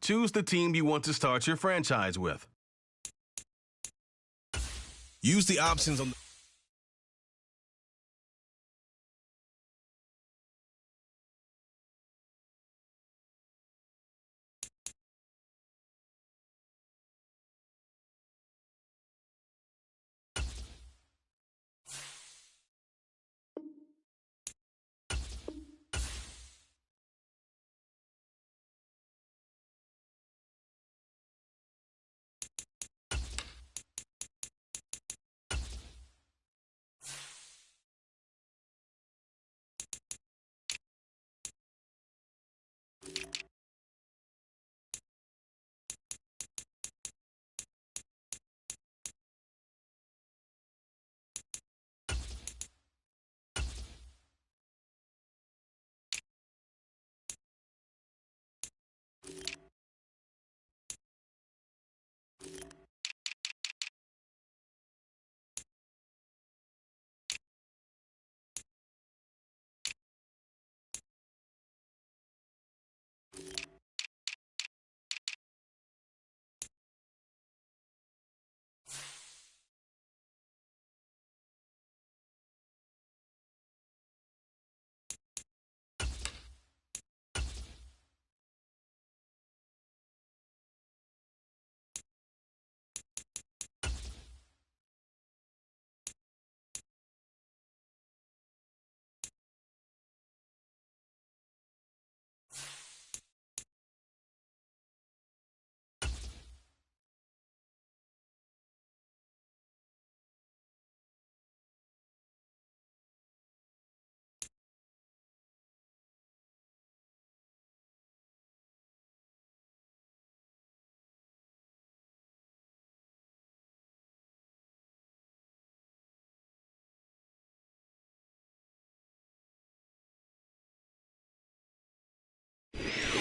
choose the team you want to start your franchise with. Use the options on the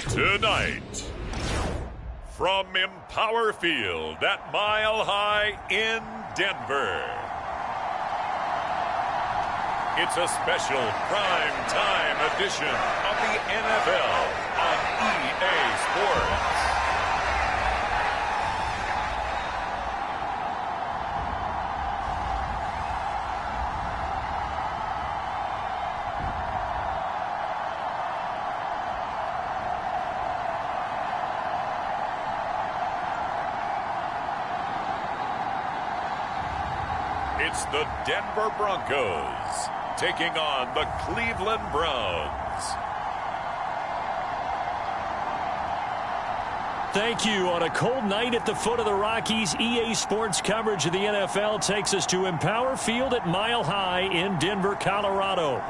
Tonight, from Empower Field at Mile High in Denver, it's a special prime time edition of the NFL on EA Sports. It's the Denver Broncos taking on the Cleveland Browns. Thank you. On a cold night at the foot of the Rockies, EA Sports coverage of the NFL takes us to Empower Field at Mile High in Denver, Colorado.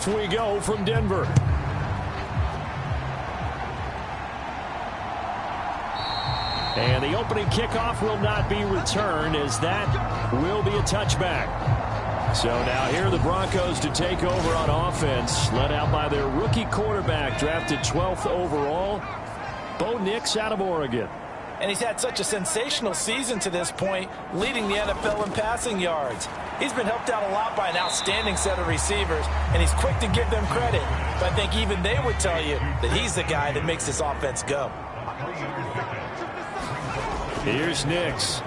We go from Denver. And the opening kickoff will not be returned, as that will be a touchback. So now here are the Broncos to take over on offense, led out by their rookie quarterback, drafted 12th overall, Bo Nix out of Oregon. And he's had such a sensational season to this point, leading the NFL in passing yards. He's been helped out a lot by an outstanding set of receivers, and he's quick to give them credit. But I think even they would tell you that he's the guy that makes this offense go. Here's Nix.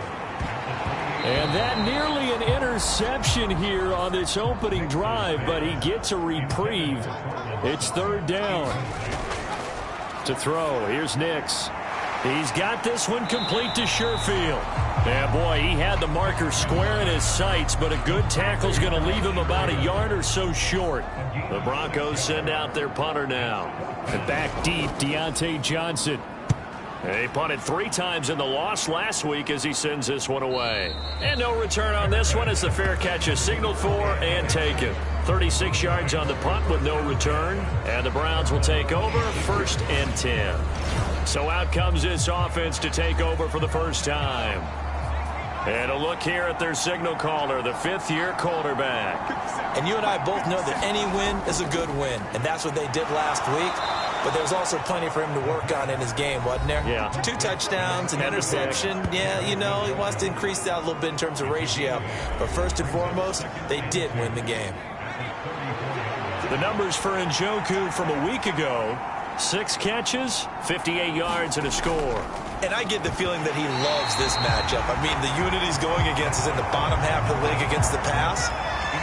And that nearly an interception here on this opening drive, but he gets a reprieve. It's third down. To throw, here's Nix. He's got this one complete to Sherfield. Yeah, boy, he had the marker square in his sights, but a good tackle's going to leave him about a yard or so short. The Broncos send out their punter now. And back deep, Deontay Johnson. He punted 3 times in the loss last week as he sends this one away. And no return on this one as the fair catch is signaled for and taken. 36 yards on the punt with no return. And the Browns will take over 1st and 10. So out comes this offense to take over for the first time. And a look here at their signal caller, the 5th-year quarterback. And you and I both know that any win is a good win. And that's what they did last week. But there's also plenty for him to work on in his game, wasn't there? Yeah. 2 touchdowns, an interception. Yeah, you know, he wants to increase that a little bit in terms of ratio. But first and foremost, they did win the game. The numbers for Njoku from a week ago: 6 catches, 58 yards, and a score. And I get the feeling that he loves this matchup. I mean, the unit he's going against is in the bottom half of the league against the pass.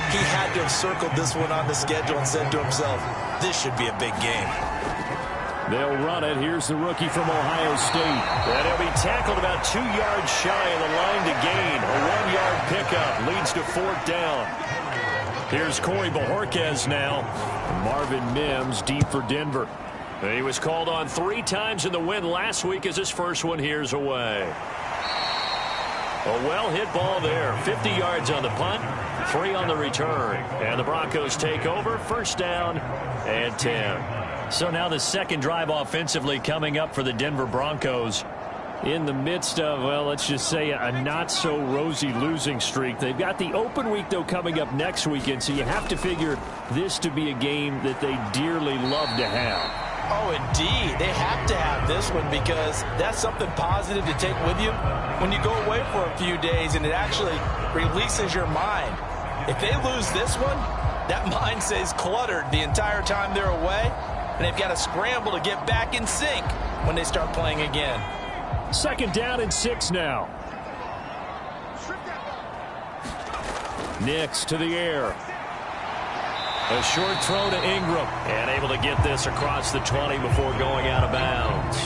He had to have circled this one on the schedule and said to himself, this should be a big game. They'll run it. Here's the rookie from Ohio State. And he'll be tackled about 2 yards shy of the line to gain. A 1-yard pickup leads to 4th down. Here's Corey Bojorquez now. Marvin Mims deep for Denver. He was called on 3 times in the win last week as his first one here's away. A well-hit ball there. 50 yards on the punt, 3 on the return. And the Broncos take over, 1st down and 10. So now the second drive offensively coming up for the Denver Broncos. In the midst of, well, let's just say a not-so-rosy losing streak. They've got the open week, though, coming up next weekend, so you have to figure this to be a game that they dearly love to have. Oh, indeed. They have to have this one because that's something positive to take with you when you go away for a few days, and it actually releases your mind. If they lose this one, that mind stays cluttered the entire time they're away, and they've got to scramble to get back in sync when they start playing again. 2nd down and 6 now. Nix to the air. A short throw to Ingram. And able to get this across the 20 before going out of bounds.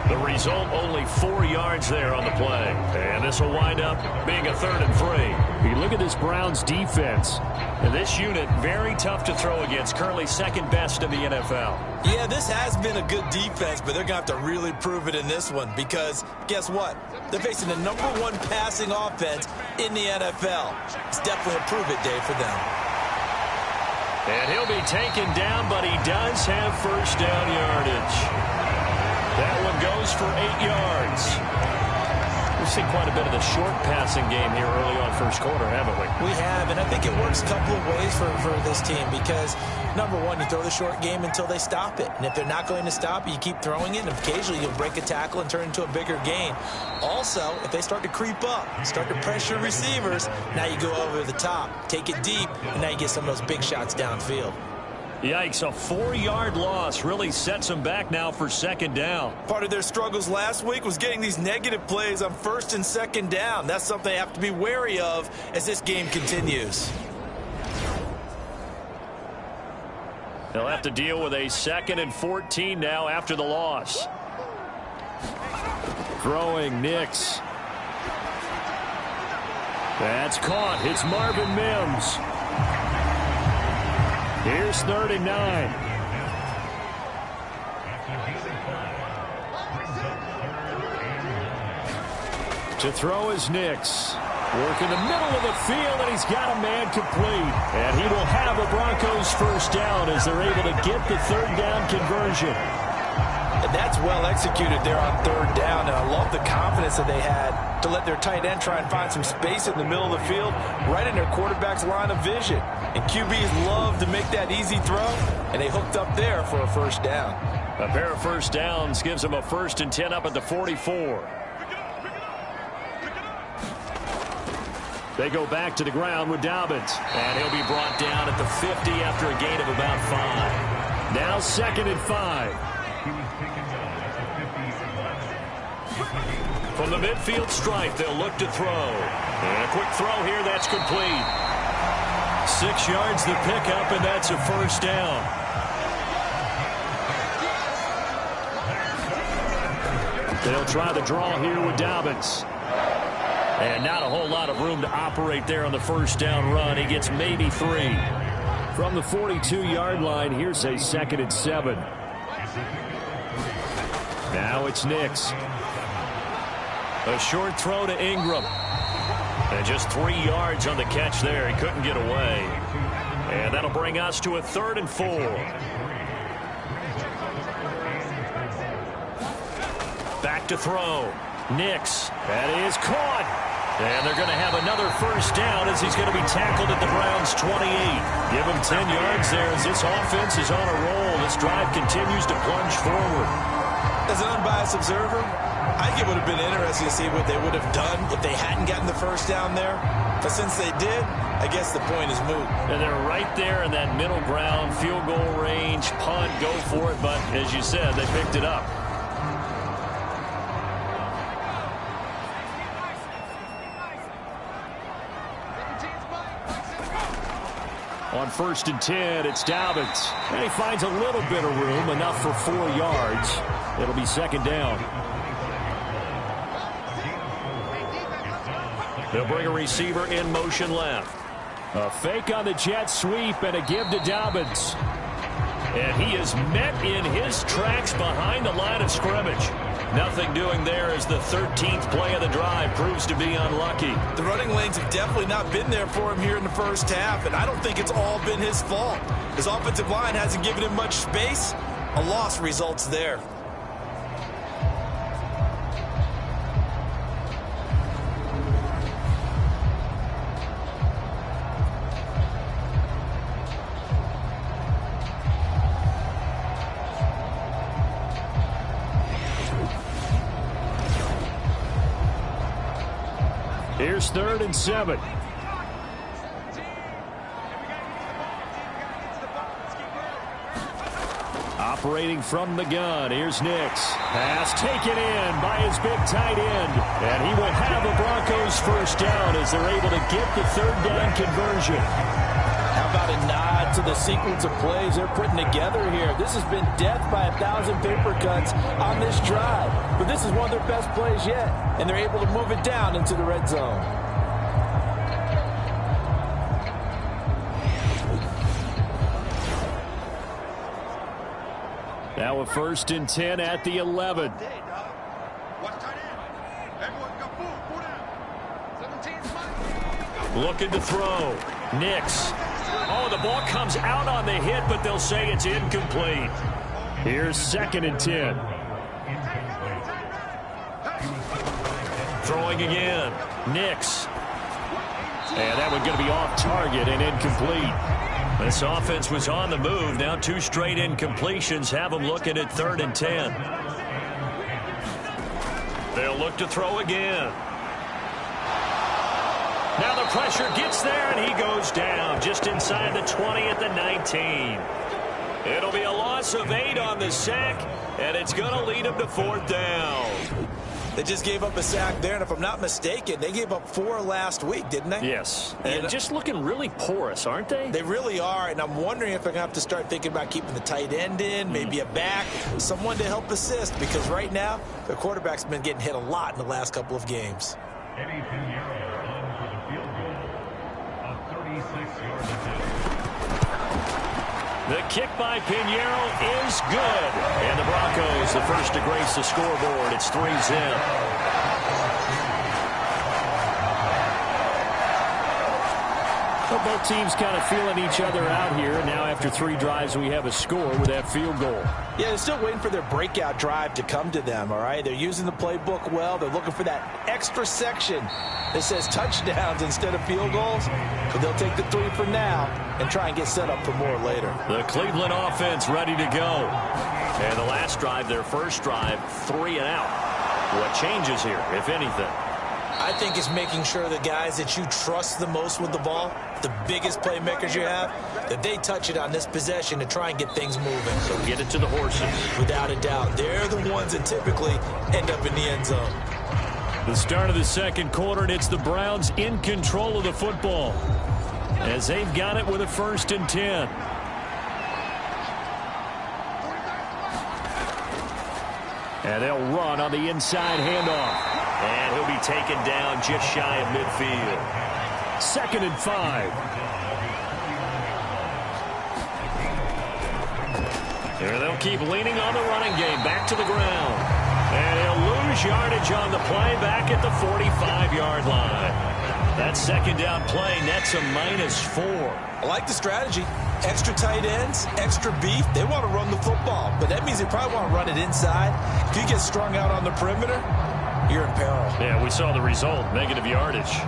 The result, only 4 yards there on the play. And this will wind up being a 3rd and 3. You look at this Browns defense. And this unit, very tough to throw against. Currently 2nd best in the NFL. Yeah, this has been a good defense, but they're going to have to really prove it in this one because guess what? They're facing the #1 passing offense in the NFL. It's definitely a prove-it day for them. And he'll be taken down, but he does have 1st down yardage. That one goes for 8 yards. We've seen quite a bit of the short passing game here early on 1st quarter, haven't we? We have, and I think it works a couple of ways for this team because, #1, you throw the short game until they stop it. And if they're not going to stop it, you keep throwing it, and occasionally you'll break a tackle and turn it into a bigger gain. Also, if they start to creep up, start to pressure receivers, now you go over the top, take it deep, and now you get some of those big shots downfield. Yikes, a 4-yard loss really sets them back now for 2nd down. Part of their struggles last week was getting these negative plays on 1st and 2nd down. That's something they have to be wary of as this game continues. They'll have to deal with a 2nd and 14 now after the loss. Throwing Nix. That's caught. It's Marvin Mims. Here's 3rd and 9. To throw is Nix. Work in the middle of the field, and he's got a man complete. And he will have a Broncos 1st down as they're able to get the 3rd down conversion. And that's well executed there on 3rd down. And I love the confidence that they had to let their tight end try and find some space in the middle of the field, right in their quarterback's line of vision. And QBs love to make that easy throw, and they hooked up there for a 1st down. A pair of 1st downs gives them a 1st and 10 up at the 44. They go back to the ground with Dobbins. And he'll be brought down at the 50 after a gain of about 5. Now 2nd and 5. From the midfield stripe, they'll look to throw. And a quick throw here, that's complete. 6 yards the pickup, and that's a 1st down. They'll try the draw here with Dobbins. And not a whole lot of room to operate there on the 1st down run. He gets maybe 3. From the 42-yard line, here's a 2nd and 7. Now it's Nix. A short throw to Ingram. And just 3 yards on the catch there. He couldn't get away. And that'll bring us to a 3rd and 4. Back to throw. Nix. That is caught. And they're going to have another first down as he's going to be tackled at the Browns' 28. Give him 10 yards there as this offense is on a roll. This drive continues to plunge forward. As an unbiased observer, I think it would have been interesting to see what they would have done if they hadn't gotten the first down there. But since they did, I guess the point is moot. And they're right there in that middle ground, field goal range, punt, go for it. But as you said, they picked it up. On 1st and 10, it's Dobbins. And he finds a little bit of room, enough for 4 yards. It'll be 2nd down. They'll bring a receiver in motion left. A fake on the jet sweep and a give to Dobbins. And he is met in his tracks behind the line of scrimmage. Nothing doing there as the 13th play of the drive proves to be unlucky. The running lanes have definitely not been there for him here in the first half, and I don't think it's all been his fault. His offensive line hasn't given him much space. A loss results there. Here's 3rd and 7. Operating from the gun, here's Nix. Pass taken in by his big tight end. And he will have the Broncos first down as they're able to get the 3rd down conversion. How about a nod to the sequence of plays they're putting together here? This has been death by 1,000 paper cuts on this drive. But this is one of their best plays yet. And they're able to move it down into the red zone. Now a 1st and 10 at the 11. Looking to throw. Nix. Oh, the ball comes out on the hit, but they'll say it's incomplete. Here's 2nd and 10. Throwing again. Nix. And that one's going to be off target and incomplete. This offense was on the move. Now 2 straight incompletions have them looking at 3rd and 10. They'll look to throw again. Now the pressure gets there, and he goes down just inside the 20 at the 19. It'll be a loss of 8 on the sack, and it's going to lead him to 4th down. They just gave up a sack there, and if I'm not mistaken, they gave up 4 last week, didn't they? Yes, and just looking really porous, aren't they? They really are, and I'm wondering if they're going to have to start thinking about keeping the tight end in, maybe a back, someone to help assist, because right now, their quarterback's been getting hit a lot in the last couple of games. Eddie Pinheiro on for the field goal, a 36-yard attempt. The kick by Pinheiro is good. And the Broncos, the first to grace the scoreboard. It's 3-zip. Well, both teams kind of feeling each other out here. Now after 3 drives, we have a score with that field goal. Yeah, they're still waiting for their breakout drive to come to them, all right? They're using the playbook well. They're looking for that extra section that says touchdowns instead of field goals. So they'll take the 3 for now and try and get set up for more later. The Cleveland offense ready to go. And the last drive, their first drive, 3 and out. What changes here, if anything? I think it's making sure the guys that you trust the most with the ball, the biggest playmakers you have, that they touch it on this possession to try and get things moving. So get it to the horses. Without a doubt. They're the ones that typically end up in the end zone. The start of the second quarter, and it's the Browns in control of the football as they've got it with a 1st and 10. And they'll run on the inside handoff. And he'll be taken down just shy of midfield. 2nd and 5. Here they'll keep leaning on the running game. Back to the ground. And he'll lose yardage on the play back at the 45-yard line. That second down play nets a -4. I like the strategy. Extra tight ends, extra beef. They want to run the football, but that means they probably want to run it inside. If you get strung out on the perimeter, you're in peril. Yeah, we saw the result, negative yardage.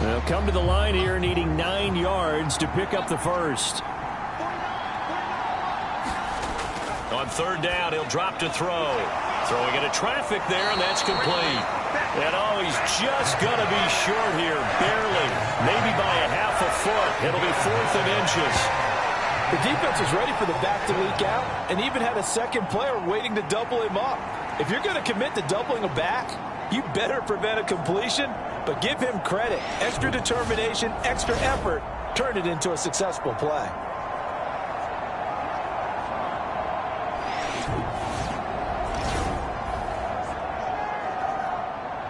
They'll come to the line here needing 9 yards to pick up the first. On third down, he'll drop to throw. Throwing into traffic there, and that's complete. And oh, he's just going to be short here, barely. Maybe by a half a foot. It'll be 4th and inches. The defense was ready for the back to leak out and even had a second player waiting to double him up. If you're going to commit to doubling a back, you better prevent a completion, but give him credit. Extra determination, extra effort, turned it into a successful play.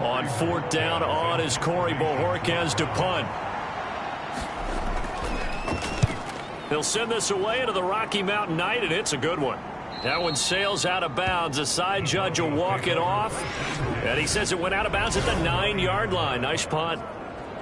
On 4th down, on is Corey Bojorquez to punt. He'll send this away into the Rocky Mountain Night, and it's a good one. That one sails out of bounds. The side judge will walk it off. And he says it went out of bounds at the 9-yard line. Nice punt.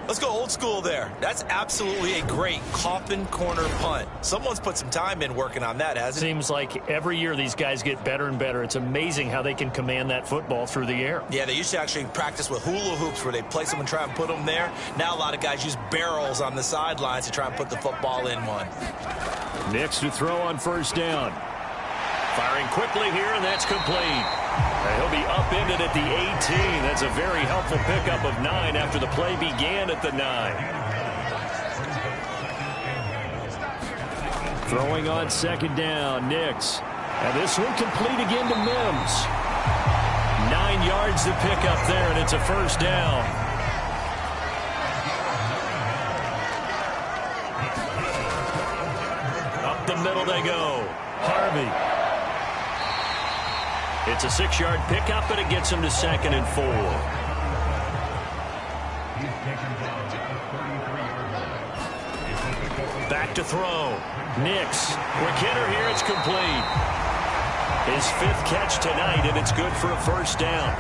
Let's go old school there. That's absolutely a great coffin corner punt. Someone's put some time in working on that, hasn't it? Seems like every year these guys get better and better. It's amazing how they can command that football through the air. Yeah, they used to actually practice with hula hoops where they place them and try and put them there. Now a lot of guys use barrels on the sidelines to try and put the football in one. Nix to throw on 1st down. Firing quickly here, and that's complete. And he'll be upended at the 18. That's a very helpful pickup of 9 after the play began at the 9. Throwing on 2nd down, Nix. And this one complete again to Mims. 9 yards to pick up there, and it's a 1st down. Up the middle they go. Harvey. It's a 6-yard pickup, and it gets him to 2nd and 4. Back to throw. Nix. Quick hitter here. It's complete. His 5th catch tonight, and it's good for a 1st down.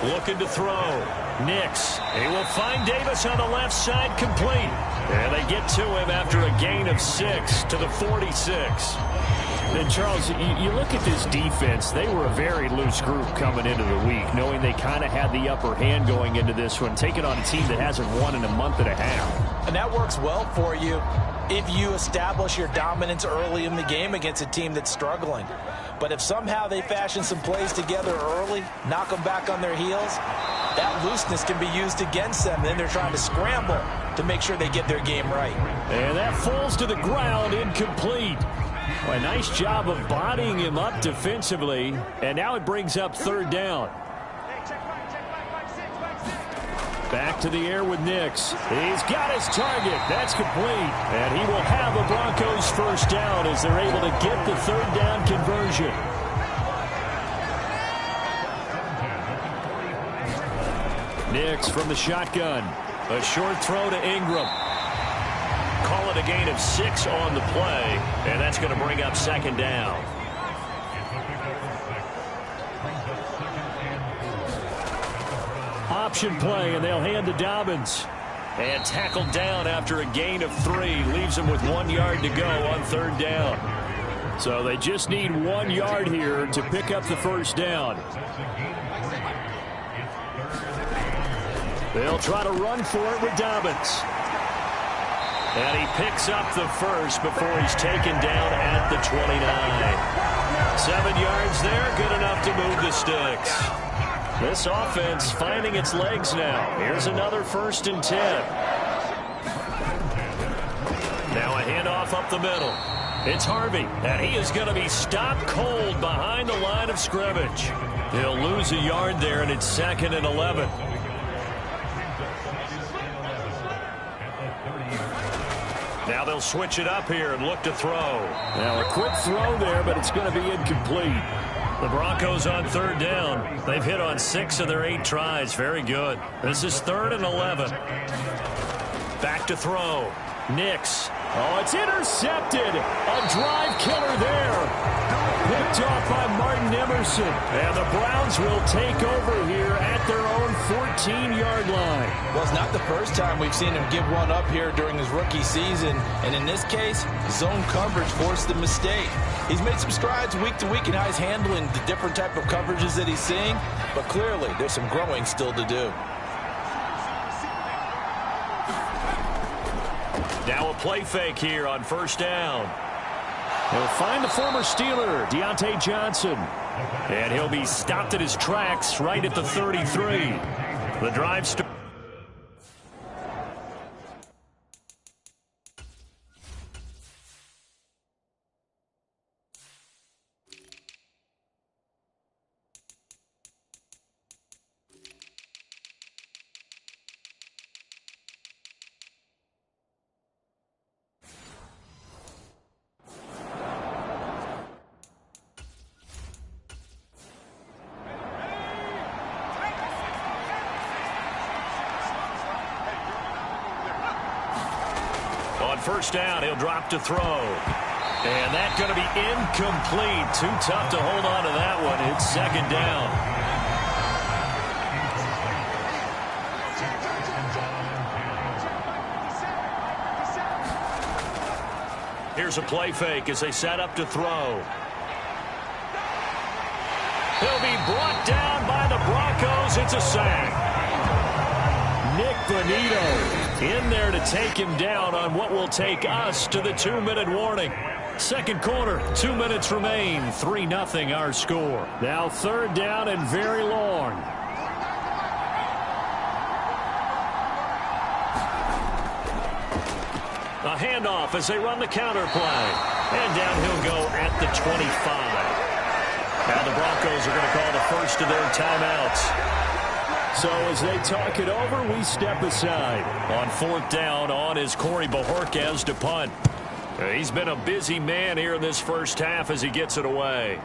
Looking to throw. Nix. He will find Davis on the left side, complete. And they get to him after a gain of 6 to the 46. And Charles, you look at this defense, they were a very loose group coming into the week, knowing they kind of had the upper hand going into this one, taking on a team that hasn't won in a month and a half. And that works well for you if you establish your dominance early in the game against a team that's struggling. But if somehow they fashion some plays together early, knock them back on their heels, that looseness can be used against them. Then they're trying to scramble to make sure they get their game right. And that falls to the ground, incomplete. Well, a nice job of bodying him up defensively. And now it brings up 3rd down. Back to the air with Nix. He's got his target. That's complete. And he will have a Broncos 1st down as they're able to get the 3rd down conversion. Nix from the shotgun. A short throw to Ingram. Call it a gain of 6 on the play. And that's going to bring up 2nd down. Option play, and they'll hand to Dobbins. And tackled down after a gain of 3. Leaves him with 1 yard to go on 3rd down. So they just need 1 yard here to pick up the 1st down. They'll try to run for it with Dobbins. And he picks up the 1st before he's taken down at the 29. 7 yards there, good enough to move the sticks. This offense finding its legs now. Here's another 1st and 10. Now a handoff up the middle. It's Harvey, and he is going to be stopped cold behind the line of scrimmage. He'll lose a yard there, and it's 2nd and 11. Now they'll switch it up here and look to throw. Now a quick throw there, but it's going to be incomplete. The Broncos on 3rd down. They've hit on 6 of their 8 tries. Very good. This is 3rd and 11. Back to throw. Nix. Oh, it's intercepted. A drive killer there. Picked off by Martin Emerson. And the Browns will take over here at their own 14-yard line. Well, it's not the first time we've seen him give one up here during his rookie season. And in this case, zone coverage forced the mistake. He's made some strides week to week in how he's handling the different type of coverages that he's seeing. But clearly, there's some growing still to do. Now a play fake here on first down. He'll find the former Steeler, Deontay Johnson. And he'll be stopped at his tracks right at the 33. The drive starts. On first down, he'll drop to throw. And that's going to be incomplete. Too tough to hold on to that one. It's second down. Here's a play fake as they set up to throw. He'll be brought down by the Broncos. It's a sack. Nick Bonito in there to take him down on what will take us to the 2-minute warning. Second quarter, 2 minutes remain. 3-0 our score. Now third down and very long. A handoff as they run the counter play. And down he'll go at the 25. Now the Broncos are going to call the first of their timeouts. So as they talk it over, we step aside. On fourth down, on is Corey Bojorquez to punt. He's been a busy man here in this first half as he gets it away.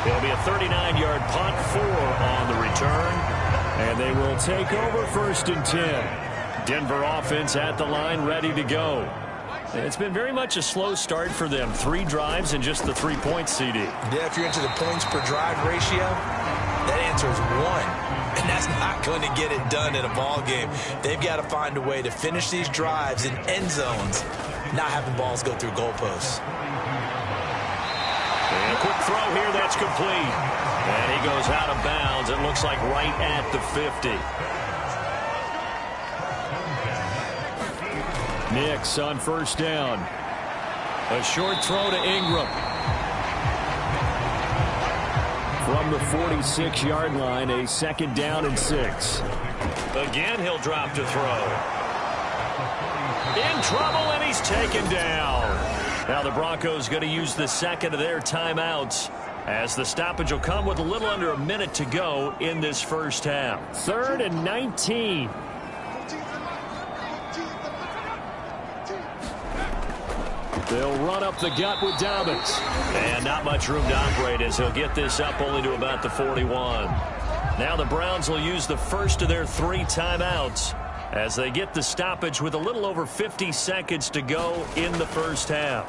It'll be a 39-yard punt, 4 on the return. And they will take over first and 10. Denver offense at the line, ready to go. It's been very much a slow start for them. 3 drives and just the 3 points, CD. Yeah, if you're into the points per drive ratio, that answer is 1. And that's not going to get it done in a ball game. They've got to find a way to finish these drives in end zones, not having balls go through goalposts. And a quick throw here, that's complete. And he goes out of bounds. It looks like right at the 50. Nix on first down. A short throw to Ingram. From the 46-yard line, a second down and 6. Again, he'll drop to throw. In trouble, and he's taken down. Now the Broncos going to use the second of their timeouts, as the stoppage will come with a little under a minute to go in this first half. 3rd and 19. They'll run up the gut with Dobbins. And not much room to operate as he'll get this up only to about the 41. Now the Browns will use the first of their 3 timeouts as they get the stoppage with a little over 50 seconds to go in the first half.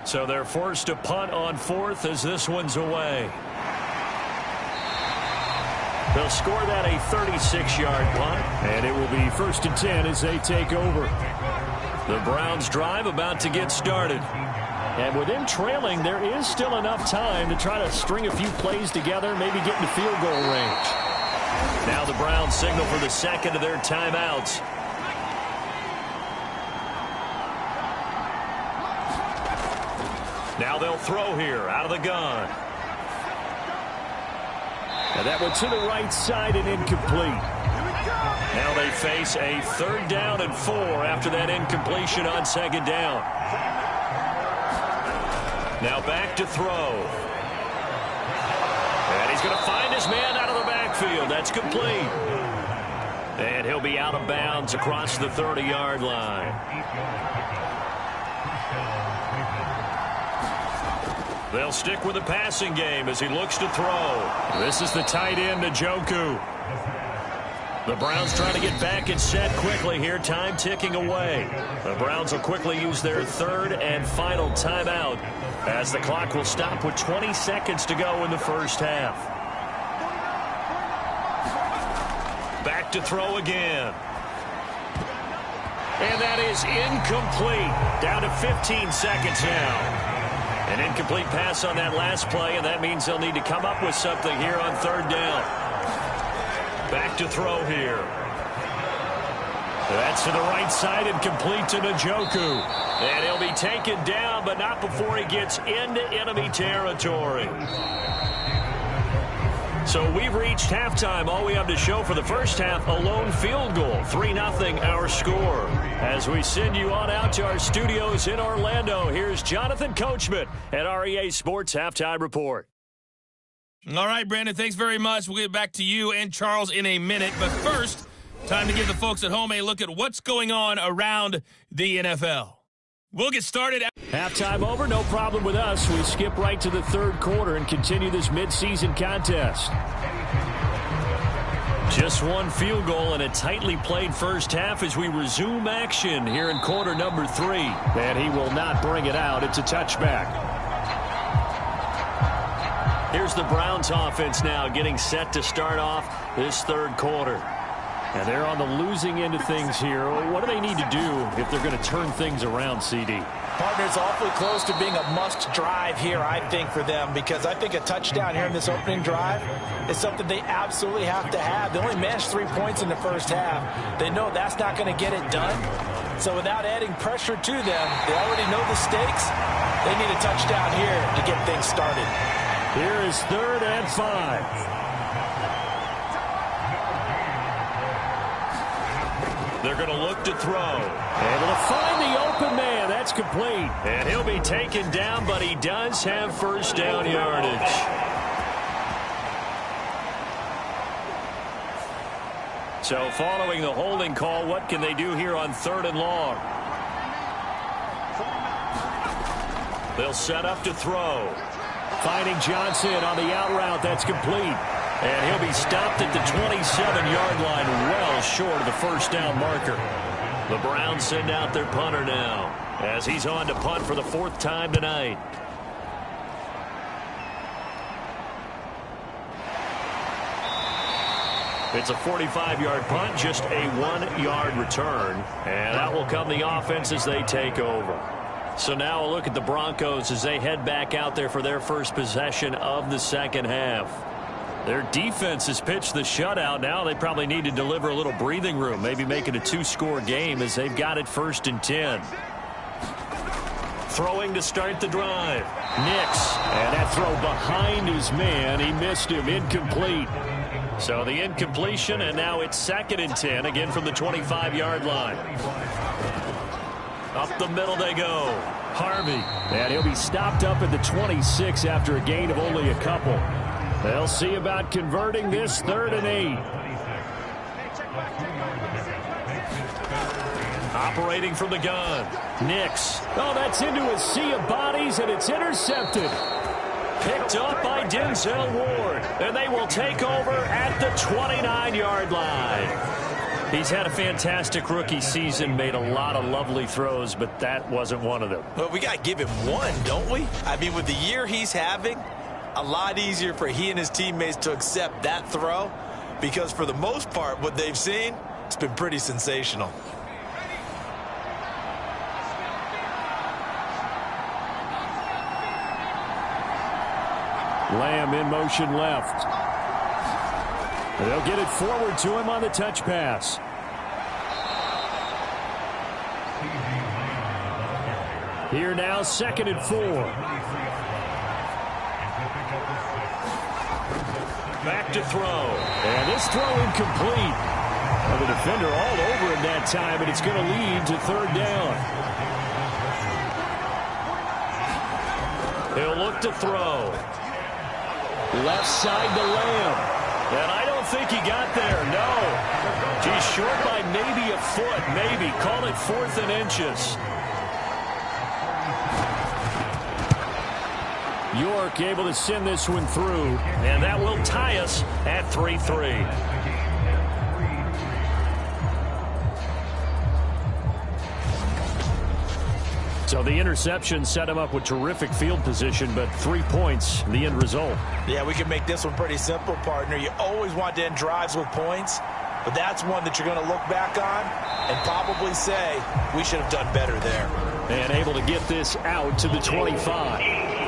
So they're forced to punt on 4th as this one's away. They'll score that a 36-yard punt, and it will be 1st and 10 as they take over. The Browns drive about to get started. And with them trailing, there is still enough time to try to string a few plays together, maybe get into field goal range. Now the Browns signal for the second of their timeouts. Now they'll throw here out of the gun. And that one to the right side and incomplete. Now they face a 3rd down and 4 after that incompletion on 2nd down. Now back to throw. And he's going to find his man out of the backfield. That's complete. And he'll be out of bounds across the 30-yard line. They'll stick with the passing game as he looks to throw. This is the tight end, Njoku. The Browns trying to get back and set quickly here. Time ticking away. The Browns will quickly use their third and final timeout as the clock will stop with 20 seconds to go in the first half. Back to throw again. And that is incomplete. Down to 15 seconds now. An incomplete pass on that last play, and that means they'll need to come up with something here on third down. Back to throw here. That's to the right side and complete to Njoku. And he'll be taken down, but not before he gets into enemy territory. So we've reached halftime. All we have to show for the first half, a lone field goal. 3-0 our score. As we send you on out to our studios in Orlando, here's Jonathan Coachman at REA Sports Halftime Report. All right, Brandon, thanks very much. We'll get back to you and Charles in a minute. But first, time to give the folks at home a look at what's going on around the NFL. We'll get started. Halftime over, no problem with us. We skip right to the third quarter and continue this midseason contest. Just one field goal and a tightly played first half as we resume action here in quarter number 3. And he will not bring it out. It's a touchback. Here's the Browns offense now getting set to start off this third quarter. And they're on the losing end of things here. What do they need to do if they're going to turn things around, CD? Partner, it's awfully close to being a must drive here, I think, for them, because I think a touchdown here in this opening drive is something they absolutely have to have. They only managed 3 points in the first half. They know that's not going to get it done. So without adding pressure to them, they already know the stakes. They need a touchdown here to get things started. Here is 3rd and 5. They're going to look to throw. Able to find the open man. That's complete. And he'll be taken down, but he does have first down yardage. So following the holding call, what can they do here on 3rd and long? They'll set up to throw. Finding Johnson on the out route. That's complete. And he'll be stopped at the 27-yard line, well short of the first down marker. The Browns send out their punter now as he's on to punt for the 4th time tonight. It's a 45-yard punt, just a 1-yard return. And that will come the offense as they take over. So now a look at the Broncos as they head back out there for their first possession of the second half. Their defense has pitched the shutout. Now they probably need to deliver a little breathing room, maybe make it a 2-score game as they've got it 1st and 10. Throwing to start the drive. Nix, and that throw behind his man. He missed him, incomplete. So the incompletion, and now it's 2nd and 10, again from the 25-yard line. Up the middle they go. Harvey. And he'll be stopped up at the 26 after a gain of only a couple. They'll see about converting this 3rd and 8. Operating from the gun. Nix. Oh, that's into a sea of bodies, and it's intercepted. Picked up by Denzel Ward. And they will take over at the 29-yard line. He's had a fantastic rookie season, made a lot of lovely throws, but that wasn't one of them. Well, we got to give him one, don't we? I mean, with the year he's having, a lot easier for he and his teammates to accept that throw, because for the most part, what they've seen, it's been pretty sensational. Lamb in motion left. They'll get it forward to him on the touch pass. Here now, 2nd and 4. Back to throw. And this throw incomplete. Well, the defender all over him that time, and it's going to lead to 3rd down. He'll look to throw. Left side to Lamb. And I don't think he got there, no. He's short by maybe a foot, maybe. Call it 4th and inches. York able to send this one through. And that will tie us at 3-3. So the interception set him up with terrific field position, but 3 points, the end result. Yeah, we can make this one pretty simple, partner. You always want to end drives with points, but that's one that you're going to look back on and probably say, we should have done better there. And able to get this out to the 25.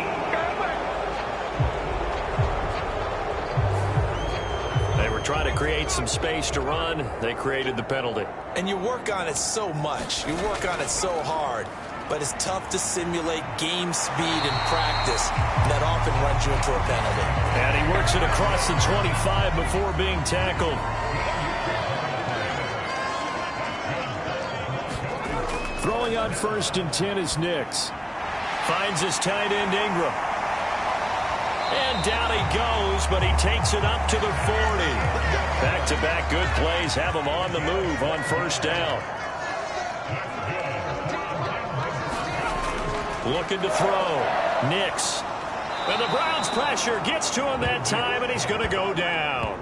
Trying to create some space to run. They created the penalty. And you work on it so much. You work on it so hard. But it's tough to simulate game speed in practice. And that often runs you into a penalty. And he works it across the 25 before being tackled. Throwing on 1st and 10 is Nix. Finds his tight end Ingram. And down he goes, but he takes it up to the 40. Back-to-back good plays have him on the move on 1st down. Looking to throw. Nix. And the Browns pressure gets to him that time, and he's going to go down.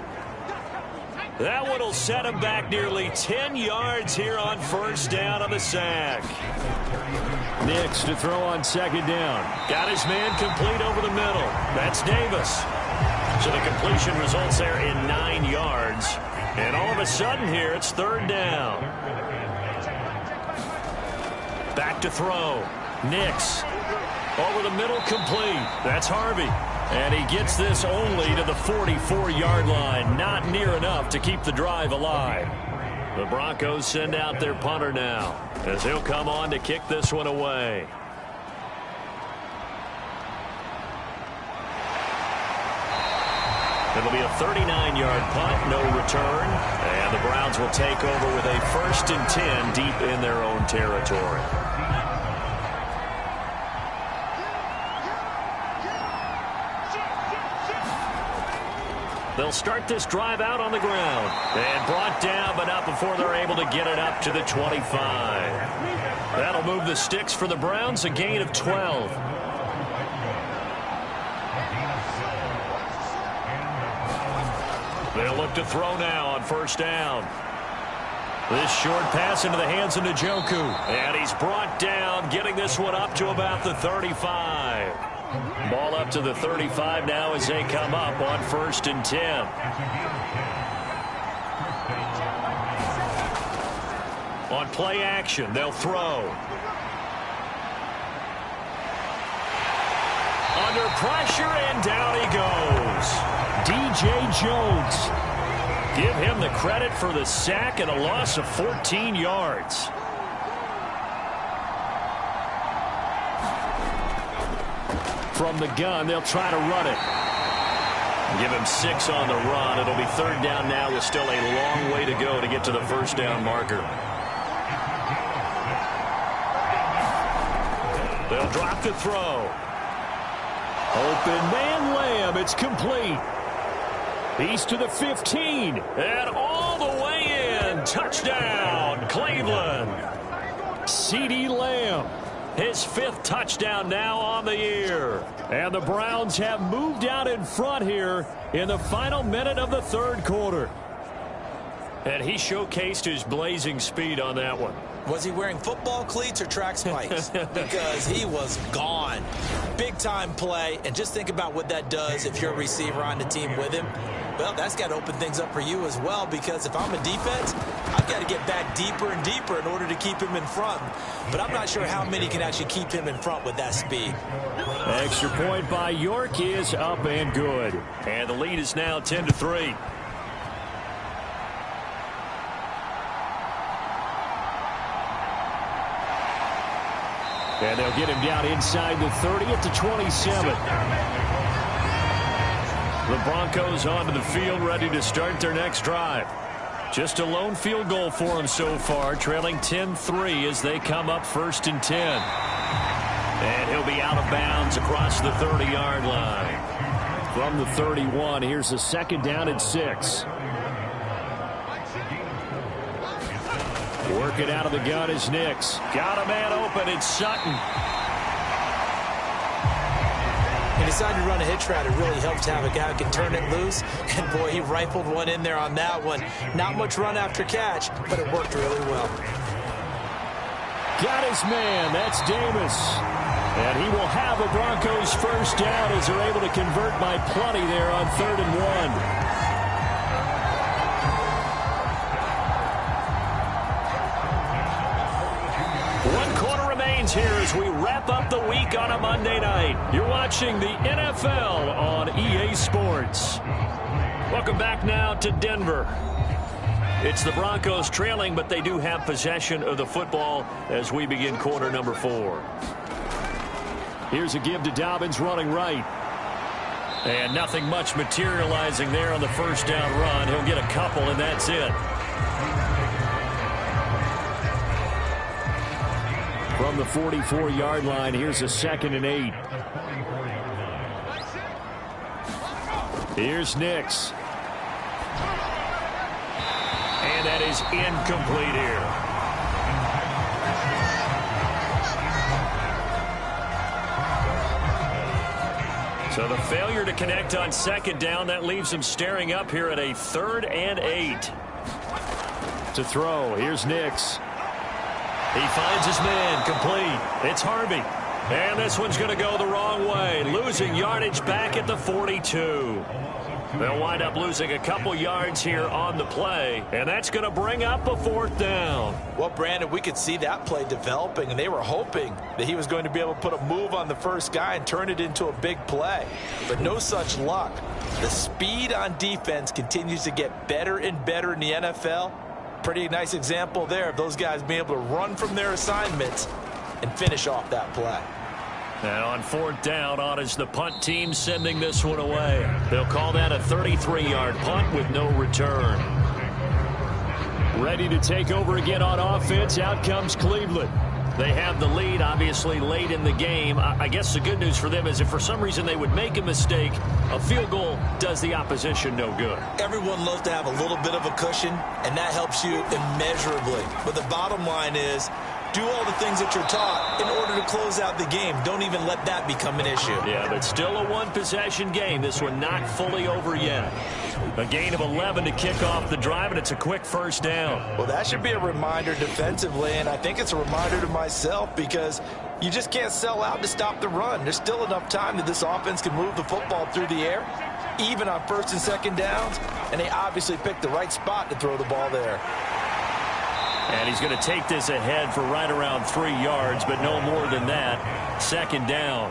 That one will set him back nearly 10 yards here on 1st down on the sack. Nix to throw on 2nd down. Got his man complete over the middle. That's Davis. So the completion results there in 9 yards. And all of a sudden here, it's 3rd down. Back to throw. Nix. Over the middle, complete. That's Harvey. And he gets this only to the 44-yard line. Not near enough to keep the drive alive. The Broncos send out their punter now, as he'll come on to kick this one away. It'll be a 39-yard punt, no return. And the Browns will take over with a 1st and 10 deep in their own territory. They'll start this drive out on the ground. And brought down, but not before they're able to get it up to the 25. That'll move the sticks for the Browns, a gain of 12. They'll look to throw now on 1st down. This short pass into the hands of Njoku. And he's brought down, getting this one up to about the 35. Ball up to the 35 now as they come up on 1st and 10. On play action, they'll throw. Under pressure, and down he goes. DJ Jones. Give him the credit for the sack and a loss of 14 yards. From the gun, they'll try to run it. Give him 6 on the run. It'll be 3rd down now with still a long way to go to get to the 1st down marker. They'll drop the throw. Open man Lamb. It's complete. He's to the 15. And all the way in. Touchdown, Cleveland. CeeDee Lamb. His 5th touchdown now on the year. And the Browns have moved out in front here in the final minute of the 3rd quarter. And he showcased his blazing speed on that one. Was he wearing football cleats or track spikes? Because he was gone. Big-time play. And just think about what that does if you're a receiver on the team with him. Well, that's got to open things up for you as well, because if I'm a defense, I've got to get back deeper and deeper in order to keep him in front. But I'm not sure how many can actually keep him in front with that speed. Extra point by York is up and good. And the lead is now 10-3. And they'll get him down inside the 30 at the 27. The Broncos onto the field, ready to start their next drive. Just a lone field goal for them so far, trailing 10-3 as they come up 1st and 10. And he'll be out of bounds across the 30-yard line. From the 31, here's a 2nd down and 6. Working out of the gun is Nix. Got a man open. It's Sutton. He decided to run a hitch route. It really helped to have a guy who can turn it loose. And, boy, he rifled one in there on that one. Not much run after catch, but it worked really well. Got his man. That's Davis. And he will have a Broncos first down as they're able to convert by plenty there on 3rd and 1. 1 quarter remains here as we wrap up the week on a Monday night. You're watching the NFL on EA Sports. Welcome back now to Denver. It's the Broncos trailing, but they do have possession of the football as we begin quarter number 4. Here's a give to Dobbins running right. And nothing much materializing there on the first down run. He'll get a couple, and that's it. From the 44-yard line, here's a 2nd and 8. Here's Nix. And that is incomplete here. So the failure to connect on 2nd down, that leaves him staring up here at a 3rd and 8. To throw, here's Nix. He finds his man, complete. It's Harvey. And this one's going to go the wrong way, losing yardage back at the 42. They'll wind up losing a couple yards here on the play, and that's going to bring up a 4th down. Well, Brandon, we could see that play developing, and they were hoping that he was going to be able to put a move on the first guy and turn it into a big play. But no such luck. The speed on defense continues to get better and better in the NFL. Pretty nice example there of those guys being able to run from their assignments and finish off that play. And on 4th down, on is the punt team sending this one away. They'll call that a 33-yard punt with no return. Ready to take over again on offense. Out comes Cleveland. They have the lead, obviously, late in the game. I guess the good news for them is if for some reason they would make a mistake, a field goal does the opposition no good. Everyone loves to have a little bit of a cushion, and that helps you immeasurably. But the bottom line is, do all the things that you're taught in order to close out the game. Don't even let that become an issue. Yeah, but still a one-possession game. This one not fully over yet. A gain of 11 to kick off the drive, and it's a quick first down. Well, that should be a reminder defensively, and I think it's a reminder to myself because you just can't sell out to stop the run. There's still enough time that this offense can move the football through the air, even on 1st and 2nd downs, and they obviously picked the right spot to throw the ball there. And he's going to take this ahead for right around 3 yards, but no more than that. 2nd down.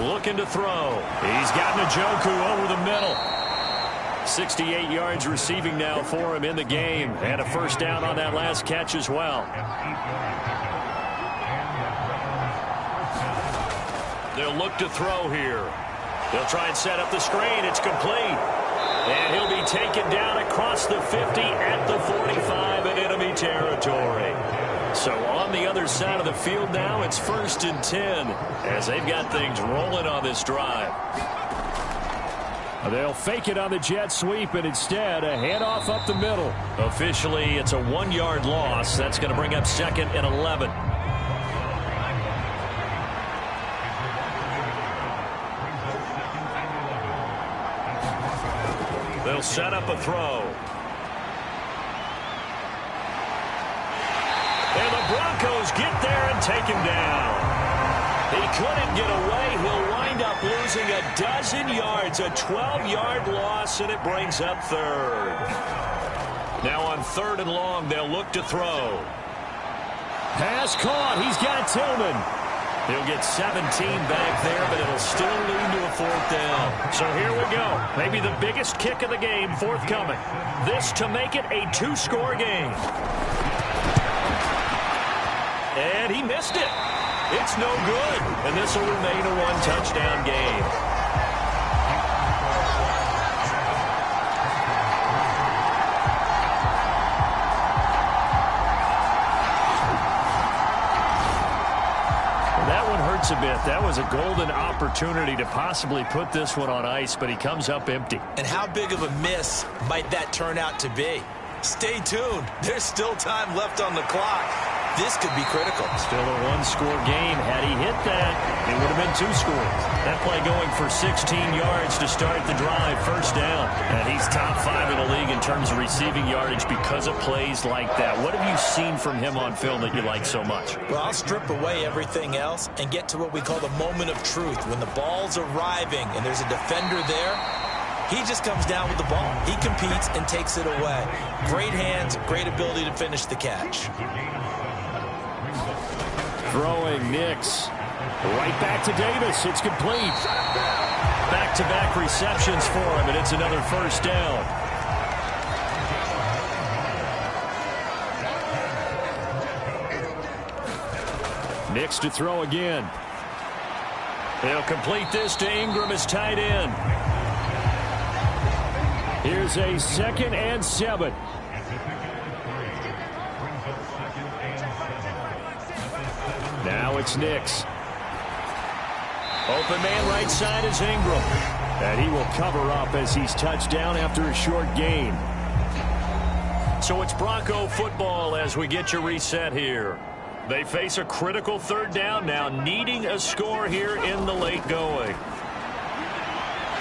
Looking to throw. He's got Njoku over the middle. 68 yards receiving now for him in the game. And a first down on that last catch as well. They'll look to throw here. They'll try and set up the screen. It's complete. And he'll be taken down across the 50 at the 45 in enemy territory. So on the other side of the field now, it's 1st and 10 as they've got things rolling on this drive. They'll fake it on the jet sweep, and instead a handoff up the middle. Officially, it's a 1-yard loss. That's going to bring up 2nd and 11. They'll set up a throw. And the Broncos get there and take him down. He couldn't get away. He'll wind up losing a dozen yards, a 12-yard loss, and it brings up 3rd. Now on 3rd and long, they'll look to throw. Pass caught. He's got Tillman. He'll get 17 back there, but it'll still lead to a 4th down. So here we go. Maybe the biggest kick of the game forthcoming. This to make it a 2-score game. And he missed it. It's no good. And this will remain a 1-touchdown game. A bit. That was a golden opportunity to possibly put this one on ice, but he comes up empty. And how big of a miss might that turn out to be? Stay tuned. There's still time left on the clock. this could be critical. Still a one-score game. Had he hit that, it would have been 2 scores. That play going for 16 yards to start the drive, first down. And he's top 5 in the league in terms of receiving yardage because of plays like that. What have you seen from him on film that you like so much? Well, I'll strip away everything else and get to what we call the moment of truth. When the ball's arriving and there's a defender there, he just comes down with the ball. He competes and takes it away. Great hands, great ability to finish the catch. Throwing Nix. Right back to Davis. It's complete. Back-to-back receptions for him, and it's another first down. Nix to throw again. They'll complete this to Ingram as tight end. Here's a 2nd and 7. Now it's Nix. Open man right side is Ingram. And he will cover up as he's touched down after a short gain. So it's Bronco football as we get your reset here. They face a critical 3rd down now, needing a score here in the late going.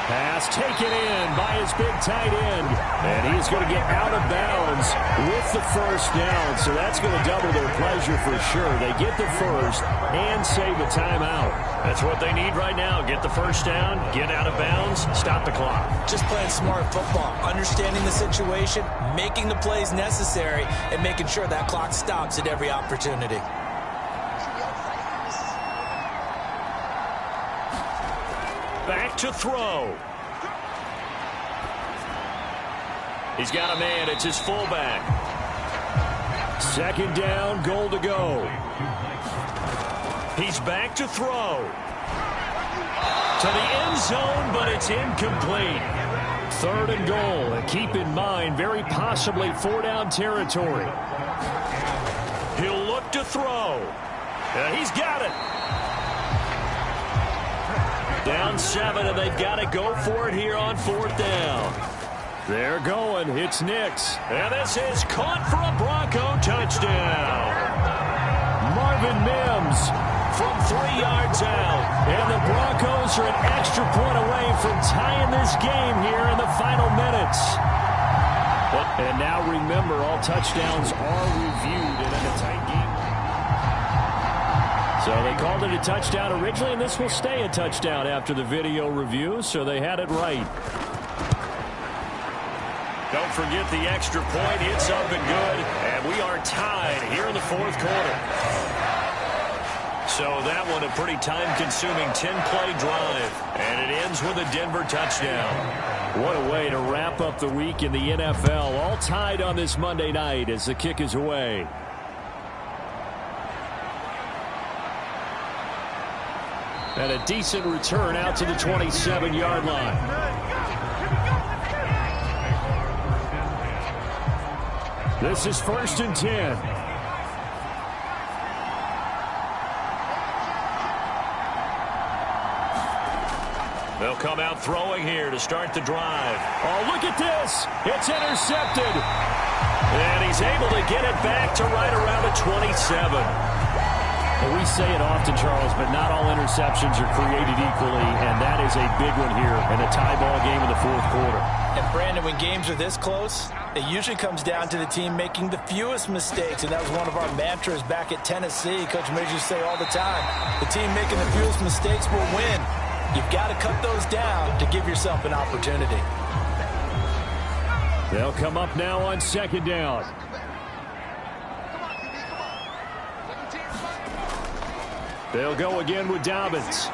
Pass taken in by his big tight end. And he's going to get out of bounds with the first down. So that's going to double their pleasure for sure. They get the first and save a timeout. That's what they need right now. Get the first down, get out of bounds, stop the clock. Just playing smart football, understanding the situation, making the plays necessary, and making sure that clock stops at every opportunity. Back to throw. He's got a man. It's his fullback. 2nd down, goal to go. He's back to throw. To the end zone, but it's incomplete. 3rd and goal. And keep in mind, very possibly 4-down territory. He'll look to throw. He's got it. Down 7, and they've got to go for it here on 4th down. They're going. It's Nix. And this is caught for a Bronco touchdown. Marvin Mims from 3 yards out. And the Broncos are an extra point away from tying this game here in the final minutes. And now remember, all touchdowns are reviewed in a tight game. So they called it a touchdown originally, and this will stay a touchdown after the video review, so they had it right. Don't forget the extra point. It's up and good, and we are tied here in the 4th quarter. So that one a pretty time-consuming 10-play drive, and it ends with a Denver touchdown. What a way to wrap up the week in the NFL, all tied on this Monday night as the kick is away. And a decent return out to the 27-yard line. This is 1st and 10. They'll come out throwing here to start the drive. Oh, look at this. It's intercepted. And he's able to get it back to right around the 27. Well, we say it often, Charles, but not all interceptions are created equally, and that is a big one here in a tie ball game in the 4th quarter. And, Brandon, when games are this close, it usually comes down to the team making the fewest mistakes, and that was one of our mantras back at Tennessee. Coach Midge used to say all the time, the team making the fewest mistakes will win. You've got to cut those down to give yourself an opportunity. They'll come up now on 2nd down. They'll go again with Dobbins.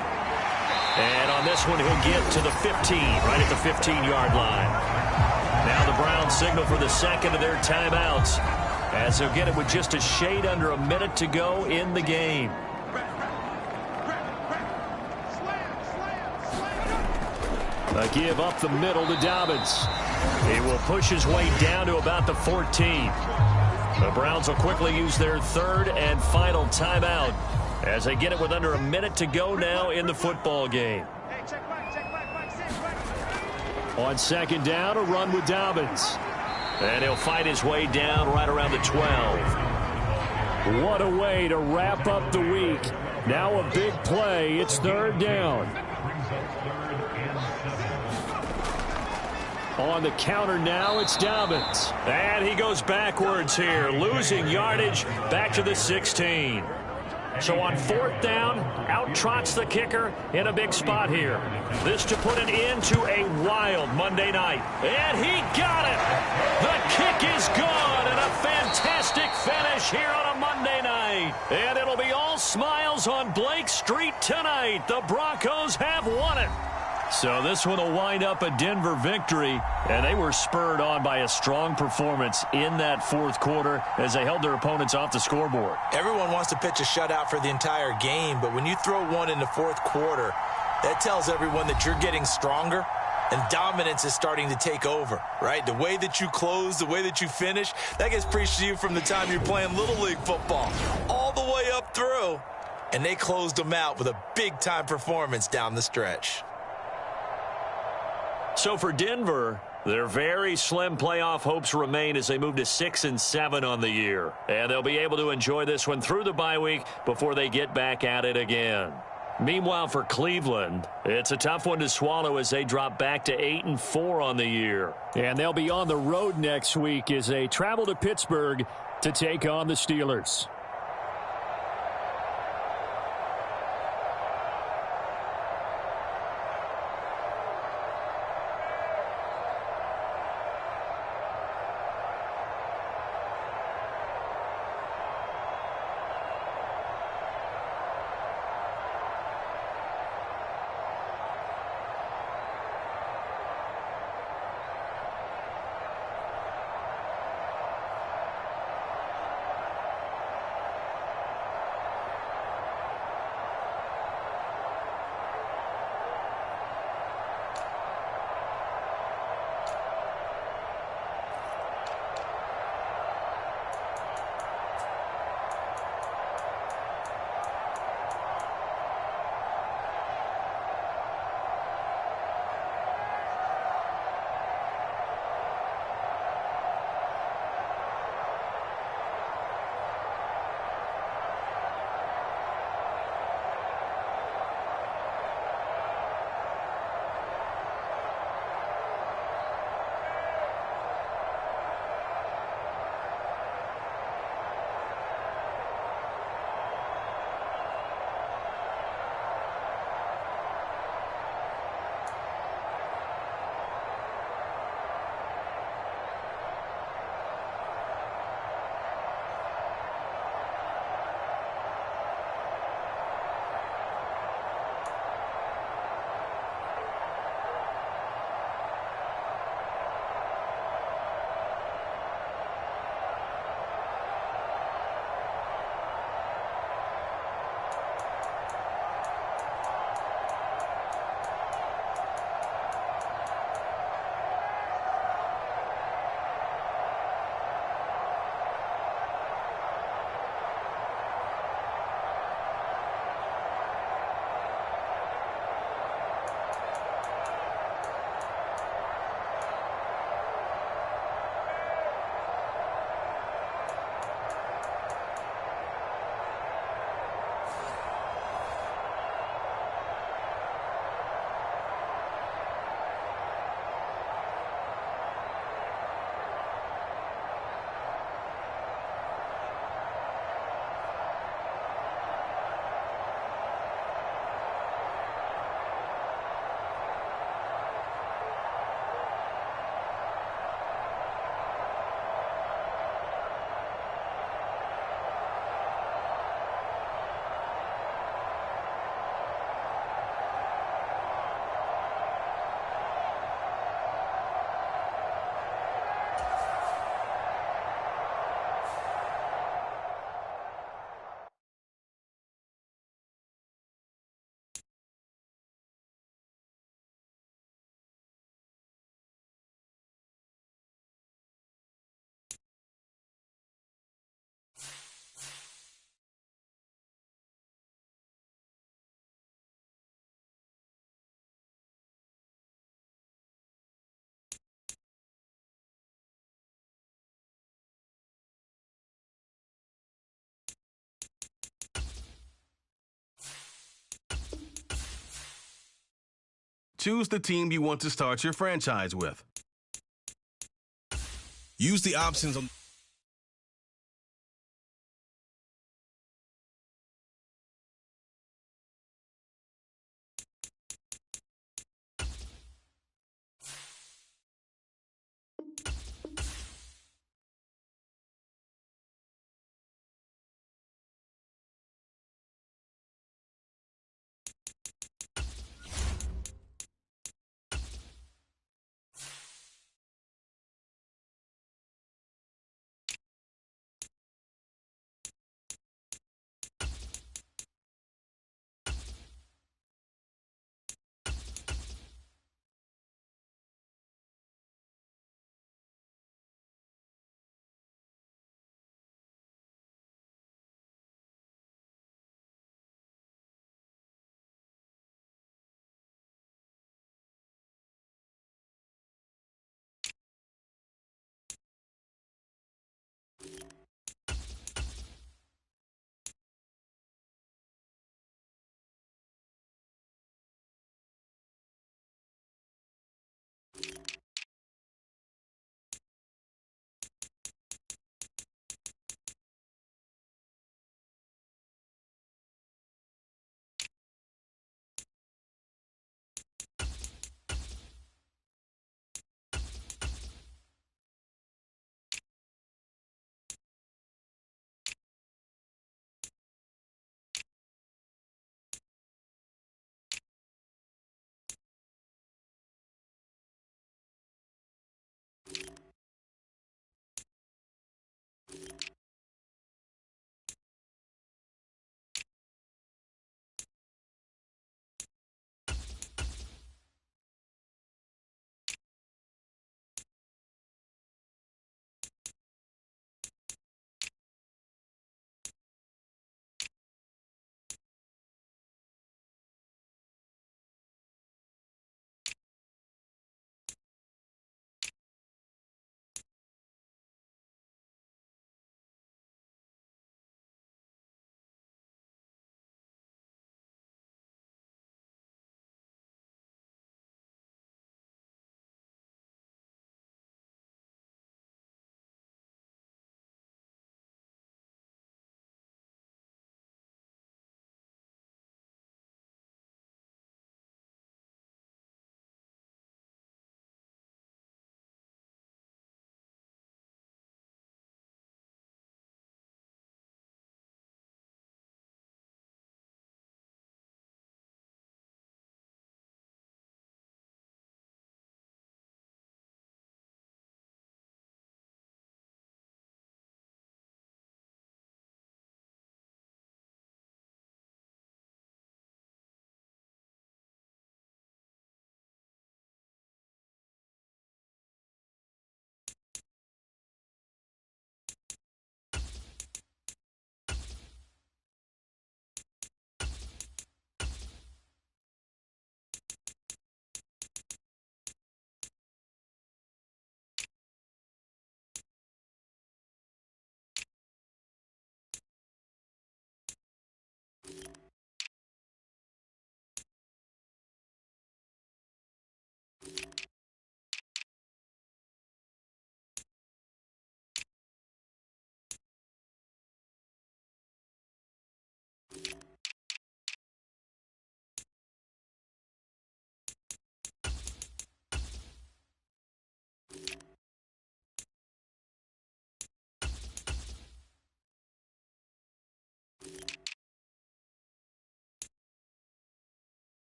And on this one, he'll get to the 15, right at the 15-yard line. Now the Browns signal for the 2nd of their timeouts, as they'll get it with just a shade under a minute to go in the game. A give up the middle to Dobbins. He will push his way down to about the 14. The Browns will quickly use their 3rd and final timeout as they get it with under a minute to go now in the football game. On 2nd down, a run with Dobbins. And he'll fight his way down right around the 12. What a way to wrap up the week. Now a big play. It's third down. On the counter now, it's Dobbins. And he goes backwards here, losing yardage back to the 16. So on fourth down, out trots the kicker in a big spot here. This to put an end to a wild Monday night. And he got it! The kick is good, and a fantastic finish here on a Monday night. And it'll be all smiles on Blake Street tonight. The Broncos have won it. So this one will wind up a Denver victory, and they were spurred on by a strong performance in that fourth quarter as they held their opponents off the scoreboard. Everyone wants to pitch a shutout for the entire game, but when you throw one in the fourth quarter, that tells everyone that you're getting stronger and dominance is starting to take over, right? The way that you close, the way that you finish, that gets preached to you from the time you're playing Little League football all the way up through, and they closed them out with a big-time performance down the stretch. So for Denver, their very slim playoff hopes remain as they move to 6-7 on the year. And they'll be able to enjoy this one through the bye week before they get back at it again. Meanwhile, for Cleveland, it's a tough one to swallow as they drop back to 8-4 on the year. And they'll be on the road next week as they travel to Pittsburgh to take on the Steelers. Choose the team you want to start your franchise with. Use the options on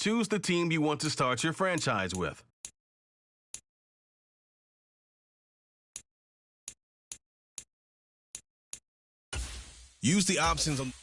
choose the team you want to start your franchise with. Use the options on.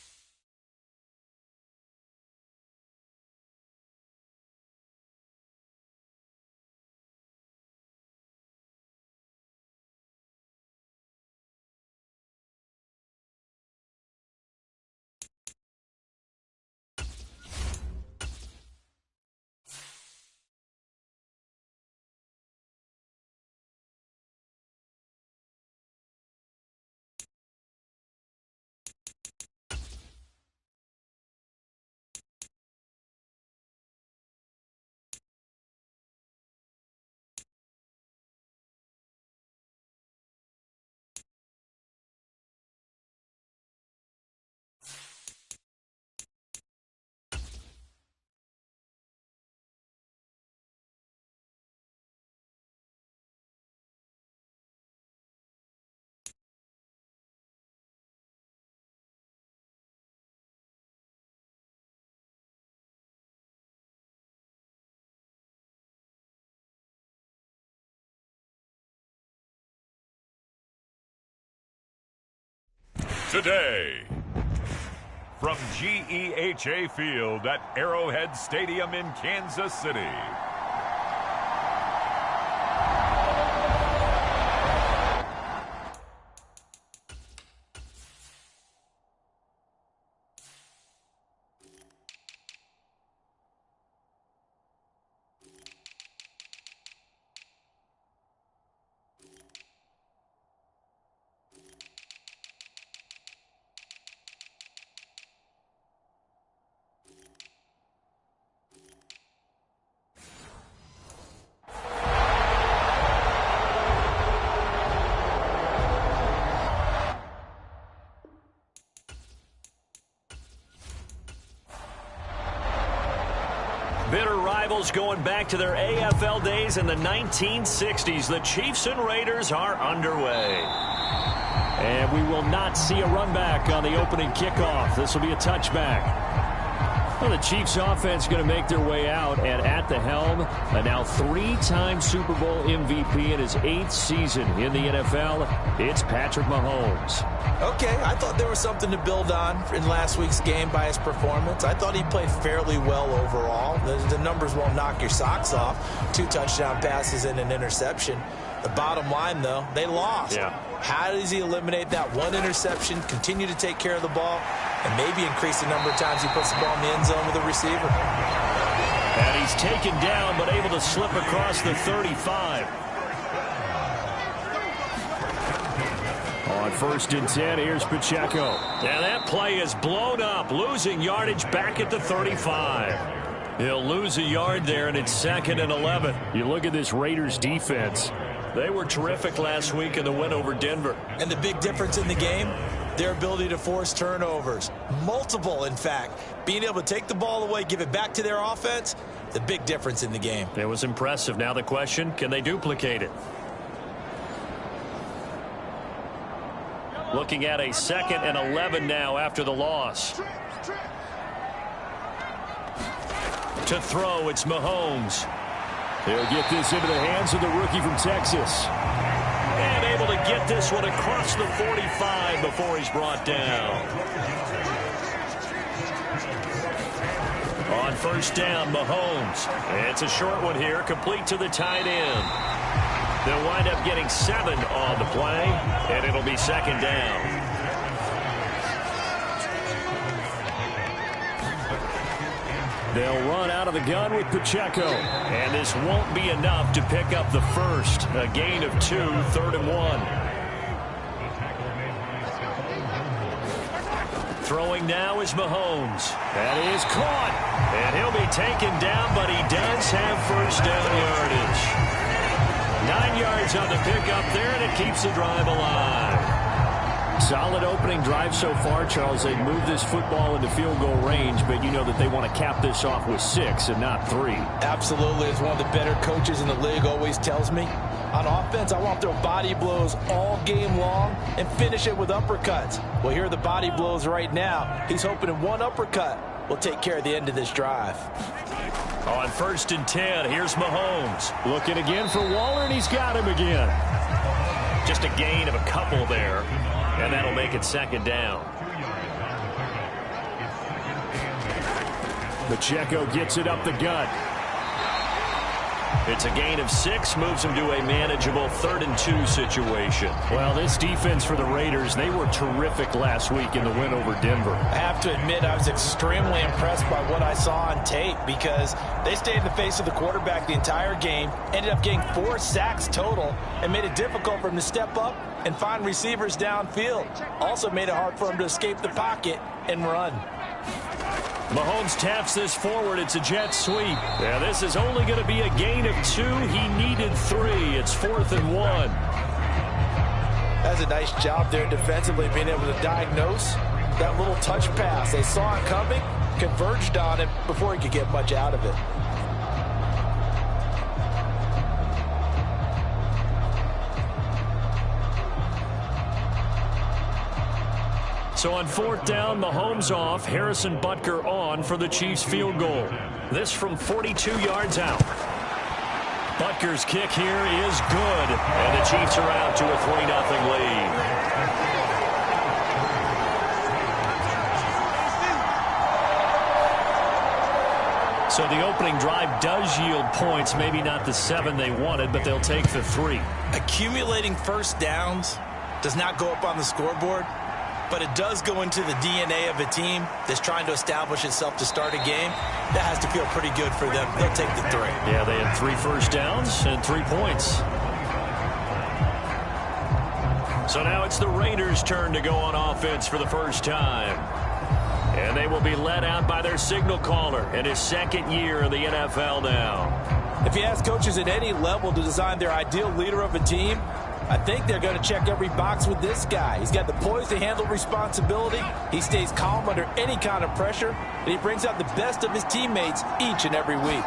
Today, from GEHA Field at Arrowhead Stadium in Kansas City. Bitter rivals going back to their AFL days in the 1960s. The Chiefs and Raiders are underway. And we will not see a run back on the opening kickoff. This will be a touchback. Well, the Chiefs offense going to make their way out, and at the helm, a now 3-time Super Bowl MVP in his 8th season in the NFL, it's Patrick Mahomes. Okay, I thought there was something to build on in last week's game by his performance. I thought he played fairly well overall. The numbers won't knock your socks off. 2 touchdown passes and an interception. The bottom line, though, they lost. Yeah. How does he eliminate that one interception, continue to take care of the ball, and maybe increase the number of times he puts the ball in the end zone with a receiver? And he's taken down, but able to slip across the 35. On 1st and 10, here's Pacheco. And that play is blown up, losing yardage back at the 35. He'll lose a yard there, and it's 2nd and 11. You look at this Raiders defense. They were terrific last week in the win over Denver. And the big difference in the game, their ability to force turnovers. Multiple, in fact. Being able to take the ball away, give it back to their offense, the big difference in the game. It was impressive. Now the question, can they duplicate it? Looking at a 2nd and 11 now after the loss. To throw, it's Mahomes. He'll get this into the hands of the rookie from Texas. And able to get this one across the 45 before he's brought down. On 1st down, Mahomes. It's a short one here, complete to the tight end. They'll wind up getting 7 on the play, and it'll be 2nd down. They'll run out of the gun with Pacheco. And this won't be enough to pick up the first. A gain of 2, 3rd and 1. Throwing now is Mahomes. That is caught. And he'll be taken down, but he does have 1st down yardage. 9 yards on the pickup there, and it keeps the drive alive. Solid opening drive so far, Charles. They moved this football into field goal range, but you know that they want to cap this off with 6 and not 3. Absolutely. As one of the better coaches in the league always tells me, on offense, I want to throw body blows all game long and finish it with uppercuts. Well, here are the body blows right now. He's hoping in one uppercut will take care of the end of this drive. On 1st and 10, here's Mahomes. Looking again for Waller, and he's got him again. Just a gain of a couple there, and that'll make it 2nd down. Pacheco gets it up the gut. It's a gain of 6, moves him to a manageable 3rd and 2 situation. Well, this defense for the Raiders, they were terrific last week in the win over Denver. I have to admit, I was extremely impressed by what I saw on tape because they stayed in the face of the quarterback the entire game, ended up getting 4 sacks total, and made it difficult for him to step up and find receivers downfield. Also made it hard for him to escape the pocket and run. Mahomes taps this forward. It's a jet sweep. Yeah, this is only going to be a gain of 2. He needed 3. It's 4th and 1. That's a nice job there defensively, being able to diagnose that little touch pass. They saw it coming, converged on it before he could get much out of it. So on 4th down, Mahomes off, Harrison Butker on for the Chiefs field goal. This from 42 yards out. Butker's kick here is good, and the Chiefs are out to a 3-0 lead. So the opening drive does yield points, maybe not the 7 they wanted, but they'll take the 3. Accumulating first downs does not go up on the scoreboard, but it does go into the DNA of a team that's trying to establish itself to start a game. That has to feel pretty good for them. They'll take the 3. Yeah, they had 3 first downs and 3 points. So now it's the Raiders' turn to go on offense for the first time. And they will be led out by their signal caller in his 2nd year in the NFL now. If you ask coaches at any level to design their ideal leader of a team, I think they're going to check every box with this guy. He's got the poise to handle responsibility. He stays calm under any kind of pressure, and he brings out the best of his teammates each and every week.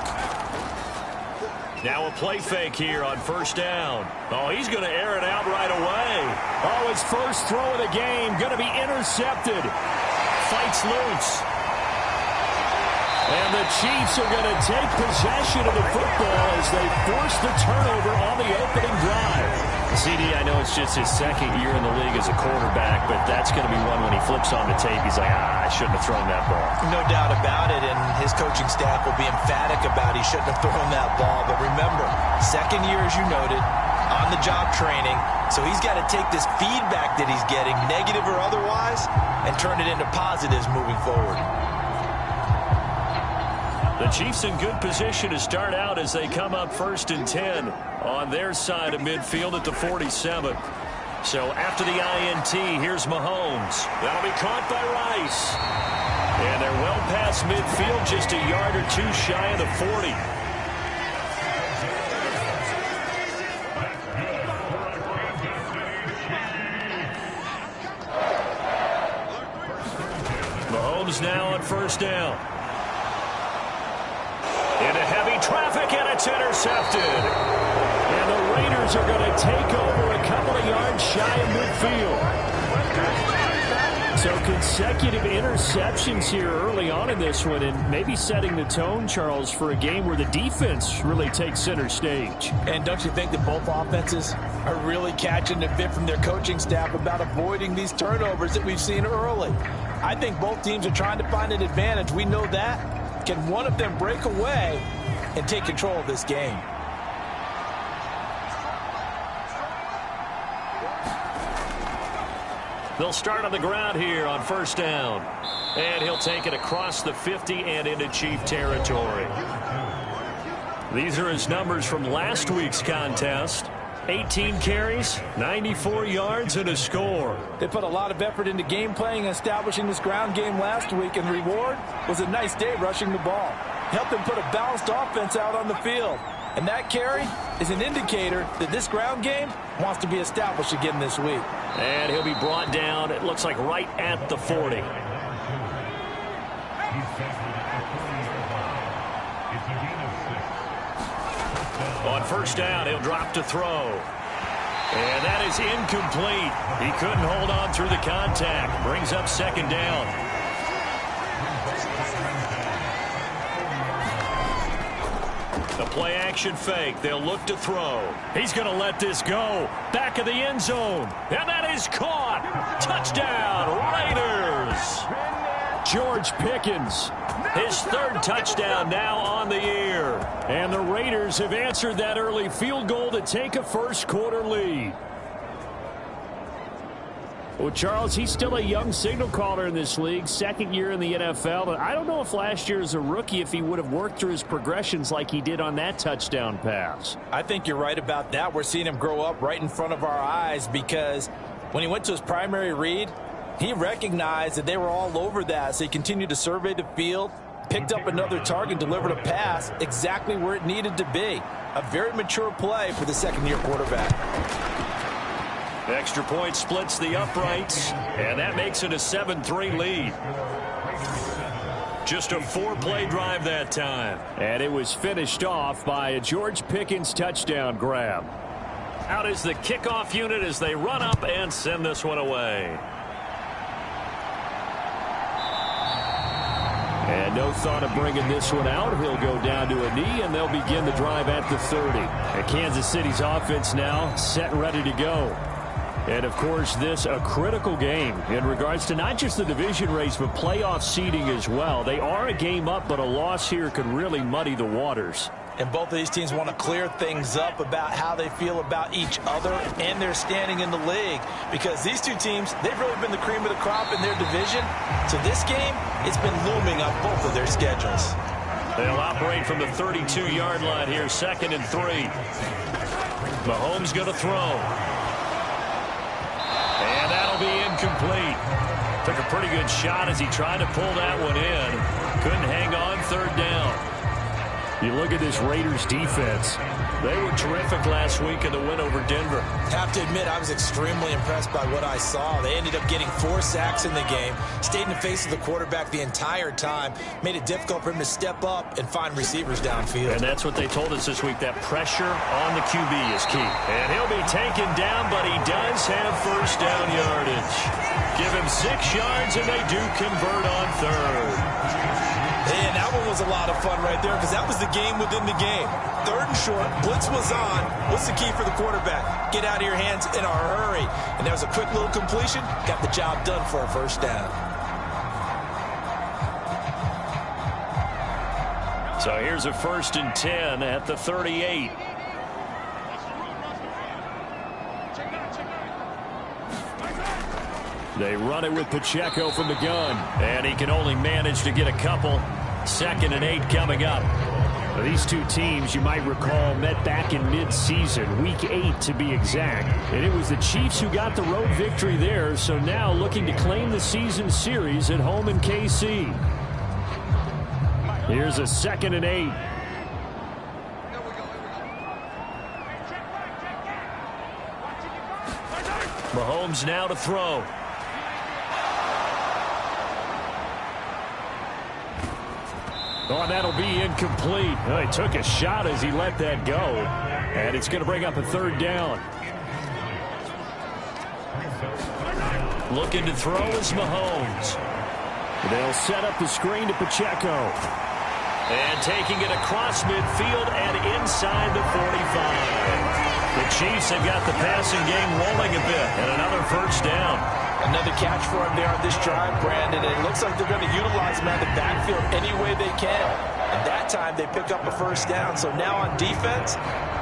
Now a play fake here on 1st down. Oh, he's going to air it out right away. Oh, his first throw of the game going to be intercepted. Fights loose. And the Chiefs are going to take possession of the football as they force the turnover on the opening drive. CD, I know it's just his 2nd year in the league as a quarterback, but that's going to be one when he flips on the tape, he's like, I shouldn't have thrown that ball. No doubt about it, and his coaching staff will be emphatic about he shouldn't have thrown that ball. But remember, 2nd year, as you noted, on-the-job training, so he's got to take this feedback that he's getting, negative or otherwise, and turn it into positives moving forward. The Chiefs in good position to start out as they come up 1st and 10 on their side of midfield at the 47. So after the INT, here's Mahomes. That'll be caught by Rice. And they're well past midfield, just a yard or 2 shy of the 40. Mahomes now on 1st down. Into heavy traffic, and it's intercepted. And the Raiders are going to take over a couple of yards shy of midfield. So consecutive interceptions here early on in this one, and maybe setting the tone, Charles, for a game where the defense really takes center stage. And don't you think that both offenses are really catching a bit from their coaching staff about avoiding these turnovers that we've seen early? I think both teams are trying to find an advantage. We know that. Can one of them break away and take control of this game? They'll start on the ground here on 1st down. And he'll take it across the 50 and into Chief territory. These are his numbers from last week's contest. 18 carries, 94 yards, and a score. They put a lot of effort into game playing and establishing this ground game last week, and the reward was a nice day rushing the ball. Helped them put a balanced offense out on the field. And that carry is an indicator that this ground game wants to be established again this week. And he'll be brought down, it looks like right at the 40. On 1st down, he'll drop to throw. And that is incomplete. He couldn't hold on through the contact. Brings up 2nd down. The play action fake. They'll look to throw. He's going to let this go. Back of the end zone. And that is caught. Touchdown, Raiders. George Pickens, his third touchdown now on the year. And the Raiders have answered that early field goal to take a first quarter lead. Well, Charles, he's still a young signal caller in this league, second year in the NFL. But I don't know if last year as a rookie, if he would have worked through his progressions like he did on that touchdown pass. I think you're right about that. We're seeing him grow up right in front of our eyes because when he went to his primary read, he recognized that they were all over that. So he continued to survey the field, picked up another target, delivered a pass exactly where it needed to be. A very mature play for the second-year quarterback. Extra point splits the uprights, and that makes it a 7-3 lead. Just a 4-play drive that time. And it was finished off by a George Pickens touchdown grab. Out is the kickoff unit as they run up and send this one away. And no thought of bringing this one out. He'll go down to a knee, and they'll begin the drive at the 30. And Kansas City's offense now set and ready to go. And, of course, this a critical game in regards to not just the division race, but playoff seeding as well. They are a game up, but a loss here could really muddy the waters. And both of these teams want to clear things up about how they feel about each other and their standing in the league. Because these two teams, they've really been the cream of the crop in their division. So this game, it's been looming on both of their schedules. They'll operate from the 32-yard line here, 2nd and 3. Mahomes going to throw. And that'll be incomplete. Took a pretty good shot as he tried to pull that one in. Couldn't hang on, 3rd down. You look at this Raiders defense. They were terrific last week in the win over Denver. Have to admit, I was extremely impressed by what I saw. They ended up getting 4 sacks in the game, stayed in the face of the quarterback the entire time, made it difficult for him to step up and find receivers downfield. And that's what they told us this week, that pressure on the QB is key. And he'll be taken down, but he does have first down yardage. Give him 6 yards, and they do convert on 3rd. And that one was a lot of fun right there because that was the game within the game. 3rd and short, blitz was on. What's the key for the quarterback? Get out of your hands in a hurry. And there was a quick little completion. Got the job done for a first down. So here's a 1st and 10 at the 38. They run it with Pacheco from the gun. And he can only manage to get a couple. 2nd and 8 coming up. Now, these two teams, you might recall, met back in mid-season, week 8 to be exact. And it was the Chiefs who got the road victory there, so now looking to claim the season series at home in KC. Here's a 2nd and 8. Mahomes now to throw. Oh, that'll be incomplete. Oh, he took a shot as he let that go. And it's going to bring up a 3rd down. Looking to throw is Mahomes. They'll set up the screen to Pacheco. And taking it across midfield and inside the 45. The Chiefs have got the passing game rolling a bit. And another first down. Another catch for him there on this drive, Brandon. And it looks like they're going to utilize him out of the backfield any way they can. And that time they pick up a first down. So now on defense,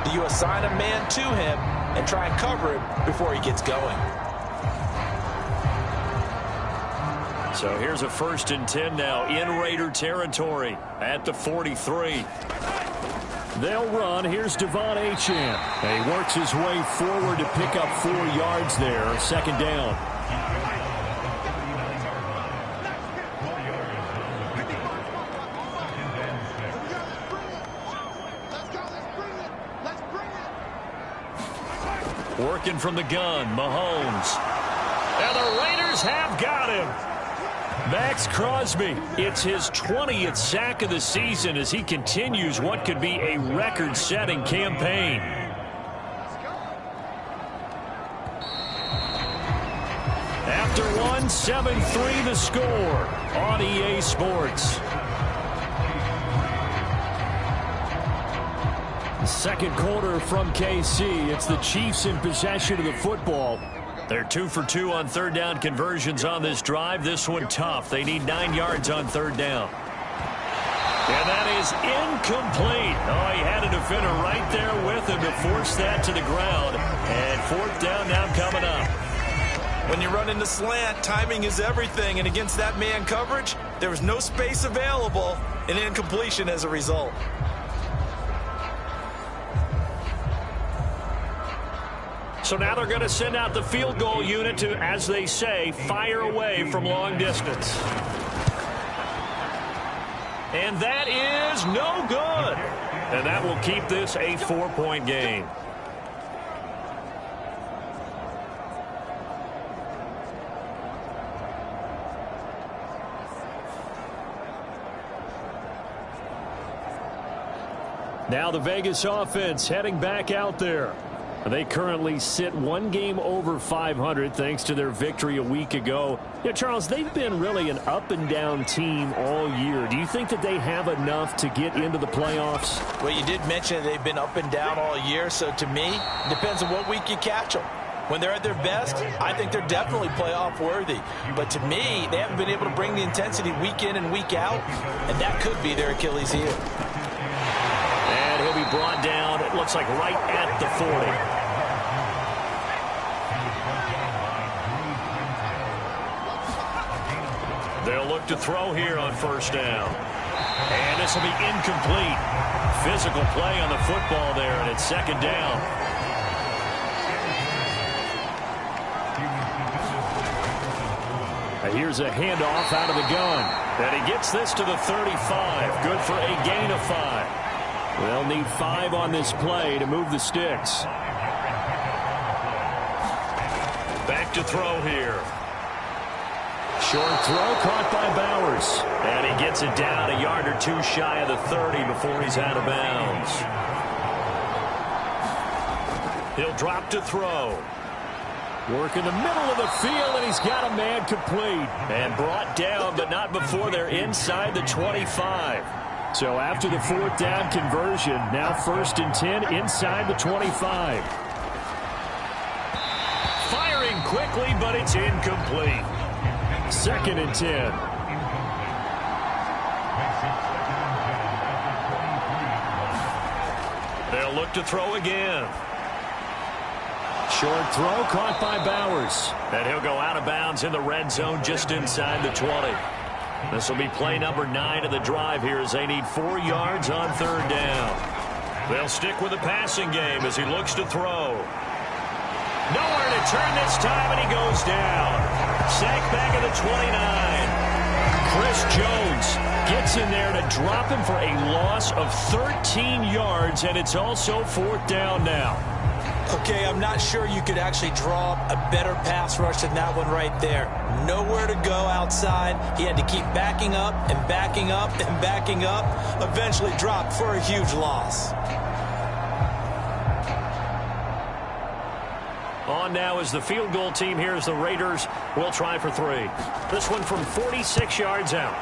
do you assign a man to him and try and cover him before he gets going? So here's a 1st and 10 now in Raider territory at the 43. They'll run. Here's Devon Achane. He works his way forward to pick up 4 yards there. 2nd down. Working from the gun, Mahomes. And the Raiders have got him. Maxx Crosby, it's his 20th sack of the season as he continues what could be a record-setting campaign. After one, 7-3 the score on EA Sports. second quarter from KC. It's the Chiefs in possession of the football. They're 2 for 2 on third down conversions on this drive. This one tough. They need 9 yards on third down. And that is incomplete. Oh, he had a defender right there with him to force that to the ground. And fourth down now coming up. When you run into slant, timing is everything. And against that man coverage, there was no space available. An incompletion as a result. So now they're going to send out the field goal unit to, as they say, fire away from long distance. And that is no good. And that will keep this a 4-point game. Now the Vegas offense heading back out there. They currently sit 1 game over 500 thanks to their victory a week ago. Yeah, Charles, they've been really an up-and-down team all year. Do you think that they have enough to get into the playoffs? Well, you did mention they've been up and down all year, so to me, it depends on what week you catch them. When they're at their best, I think they're definitely playoff worthy. But to me, they haven't been able to bring the intensity week in and week out, and that could be their Achilles heel. And he'll be brought down, it looks like right at the 40. They'll look to throw here on first down. And this will be incomplete. Physical play on the football there, and it's second down. Here's a handoff out of the gun. And he gets this to the 35. Good for a gain of 5. They'll need 5 on this play to move the sticks. Back to throw here. Short throw caught by Bowers. And he gets it down a yard or 2 shy of the 30 before he's out of bounds. He'll drop to throw. Work in the middle of the field, and he's got a man complete. And brought down, but not before they're inside the 25. So after the fourth down conversion, now 1st and 10 inside the 25. Firing quickly, but it's incomplete. 2nd and 10. They'll look to throw again. Short throw caught by Bowers. And he'll go out of bounds in the red zone just inside the 20. This will be play number 9 of the drive here as they need 4 yards on third down. They'll stick with the passing game as he looks to throw. Nowhere to turn this time, and he goes down. Sack back at the 29. Chris Jones gets in there to drop him for a loss of 13 yards, and it's also 4th down now. Okay, I'm not sure you could actually draw up a better pass rush than that one right there. Nowhere to go outside. He had to keep backing up and backing up and backing up. Eventually dropped for a huge loss. On now is the field goal team here as the Raiders will try for 3. This one from 46 yards out.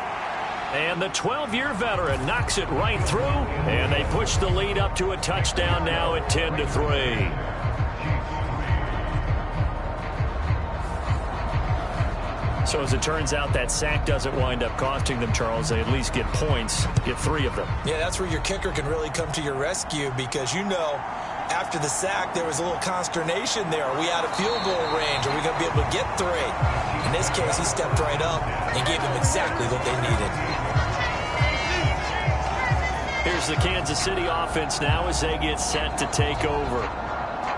And the 12-year veteran knocks it right through, and they push the lead up to a touchdown now at 10-3. So as it turns out, that sack doesn't wind up costing them, Charles. They at least get points, get 3 of them. Yeah, that's where your kicker can really come to your rescue because, you know, after the sack, there was a little consternation there. Are we out of field goal range? Are we going to be able to get 3? In this case, he stepped right up and gave them exactly what they needed. Here's the Kansas City offense now as they get set to take over.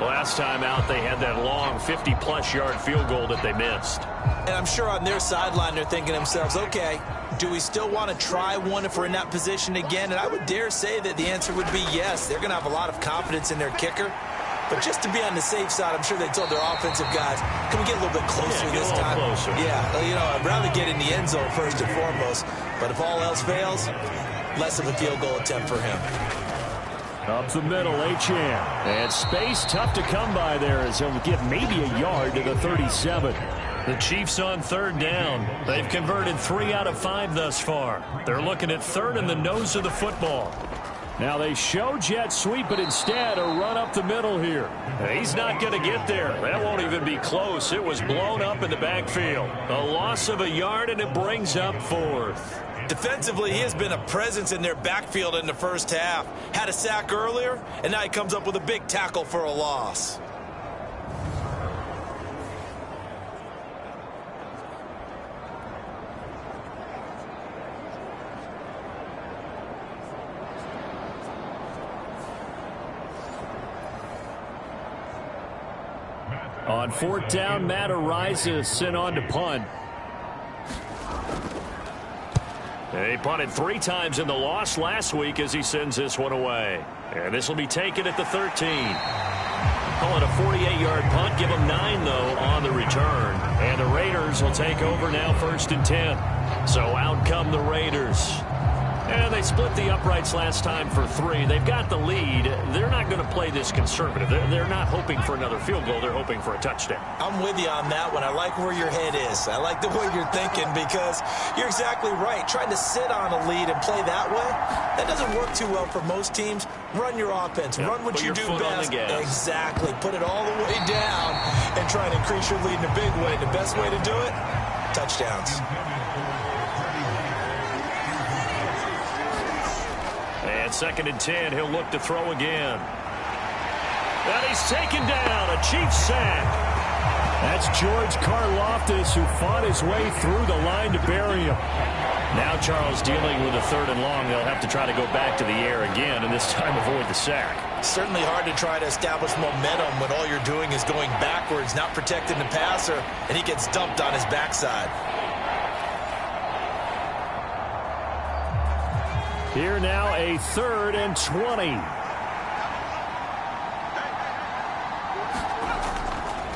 Last time out, they had that long 50-plus yard field goal that they missed. And I'm sure on their sideline, they're thinking to themselves, okay, do we still want to try one if we're in that position again? And I would dare say that the answer would be yes. They're going to have a lot of confidence in their kicker. But just to be on the safe side, I'm sure they told their offensive guys, can we get a little bit closer this time? Closer. Yeah, you know, I'd rather get in the end zone first and foremost. But if all else fails, less of a field goal attempt for him. Up the middle, Achane. And space tough to come by there as he'll get maybe a yard to the 37. The Chiefs on third down. They've converted 3 out of 5 thus far. They're looking at third in the nose of the football. Now they show jet sweep, but instead a run up the middle here. He's not going to get there. That won't even be close. It was blown up in the backfield. A loss of a yard, and it brings up 4th. Defensively, he has been a presence in their backfield in the first half. Had a sack earlier, and now he comes up with a big tackle for a loss. On 4th down, Matt Araiza sent on to punt. He punted 3 times in the loss last week as he sends this one away. And this will be taken at the 13. Call it a 48-yard punt. Give them 9, though, on the return. And the Raiders will take over now 1st and 10. So out come the Raiders. And they split the uprights last time for 3. They've got the lead. They're not going to play this conservative. They're not hoping for another field goal. They're hoping for a touchdown. I'm with you on that one. I like where your head is. I like the way you're thinking because you're exactly right. Trying to sit on a lead and play that way, that doesn't work too well for most teams. Run your offense. Run what you do best. Exactly. Put it all the way down and try and increase your lead in a big way. The best way to do it, touchdowns. And 2nd and 10, he'll look to throw again. And he's taken down, a Chiefs sack. That's George Karlaftis, who fought his way through the line to bury him. Now Charles dealing with a 3rd and long. They'll have to try to go back to the air again, and this time avoid the sack. Certainly hard to try to establish momentum when all you're doing is going backwards, not protecting the passer, and he gets dumped on his backside. Here now a 3rd and 20.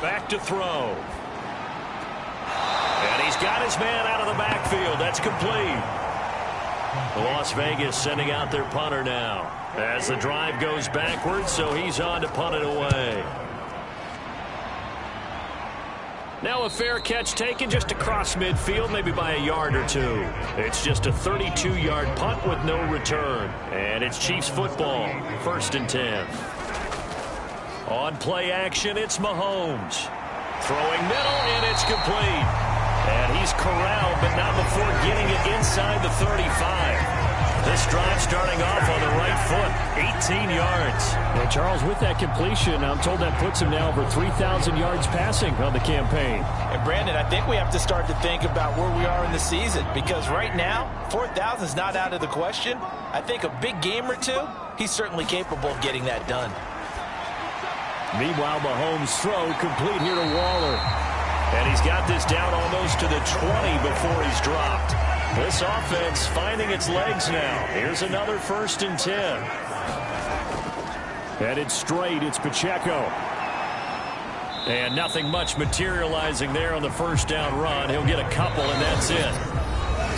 Back to throw. And he's got his man out of the backfield. That's complete. Las Vegas sending out their punter now as the drive goes backwards, so he's on to punt it away. Now a fair catch taken just across midfield, maybe by a yard or 2. It's just a 32-yard punt with no return. And it's Chiefs football, 1st and 10. On play action, it's Mahomes. Throwing middle, and it's complete. And he's corralled, but not before getting it inside the 35. This drive starting off on the right foot, 18 yards. And Charles, with that completion, I'm told that puts him now over 3,000 yards passing on the campaign. And Brandon, I think we have to start to think about where we are in the season because right now, 4,000 is not out of the question. I think a big game or 2, he's certainly capable of getting that done. Meanwhile, Mahomes' throw complete here to Waller. And he's got this down almost to the 20 before he's dropped. This offense finding its legs now. Here's another 1st and 10. Headed straight, it's Pacheco. And nothing much materializing there on the 1st down run. He'll get a couple, and that's it.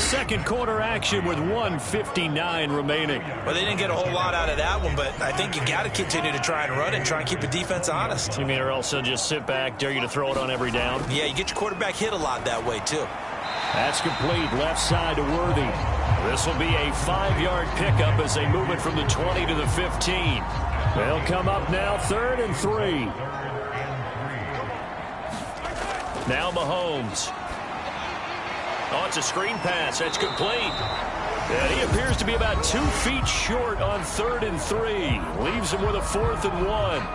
Second quarter action with 1:59 remaining. Well, they didn't get a whole lot out of that one, but I think you got to continue to try and run and try and keep the defense honest. You mean or else they'll just sit back, dare you to throw it on every down? Yeah, you get your quarterback hit a lot that way, too. That's complete, left side to Worthy. This will be a 5-yard pickup as they move it from the 20 to the 15. They'll come up now 3rd and 3. Now Mahomes. Oh, it's a screen pass. That's complete. And he appears to be about 2 feet short on 3rd and 3. Leaves him with a 4th and 1.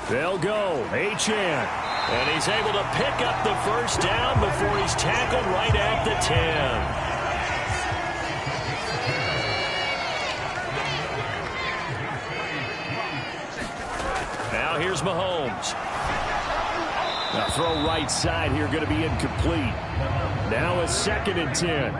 They'll go. Achane. And he's able to pick up the 1st down before he's tackled right at the 10. Now here's Mahomes. Now throw right side here, going to be incomplete. Now a 2nd and 10.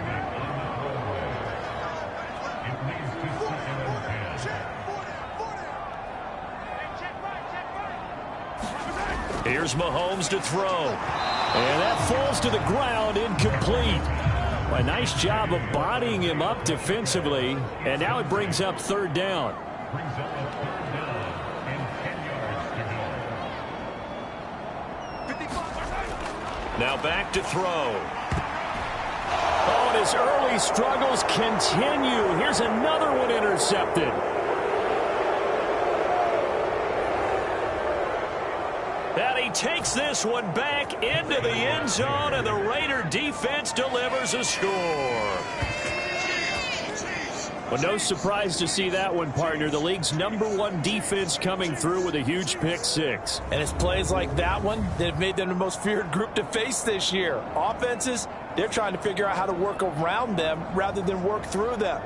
Here's Mahomes to throw. And that falls to the ground, incomplete. A nice job of bodying him up defensively. And now it brings up 3rd down. Now back to throw. Oh, and his early struggles continue. Here's another one intercepted. And he takes this one back into the end zone, and the Raider defense delivers a score. Well, no surprise to see that one, partner. The league's #1 defense coming through with a huge pick six. And it's plays like that one that have made them the most feared group to face this year. Offenses, they're trying to figure out how to work around them rather than work through them.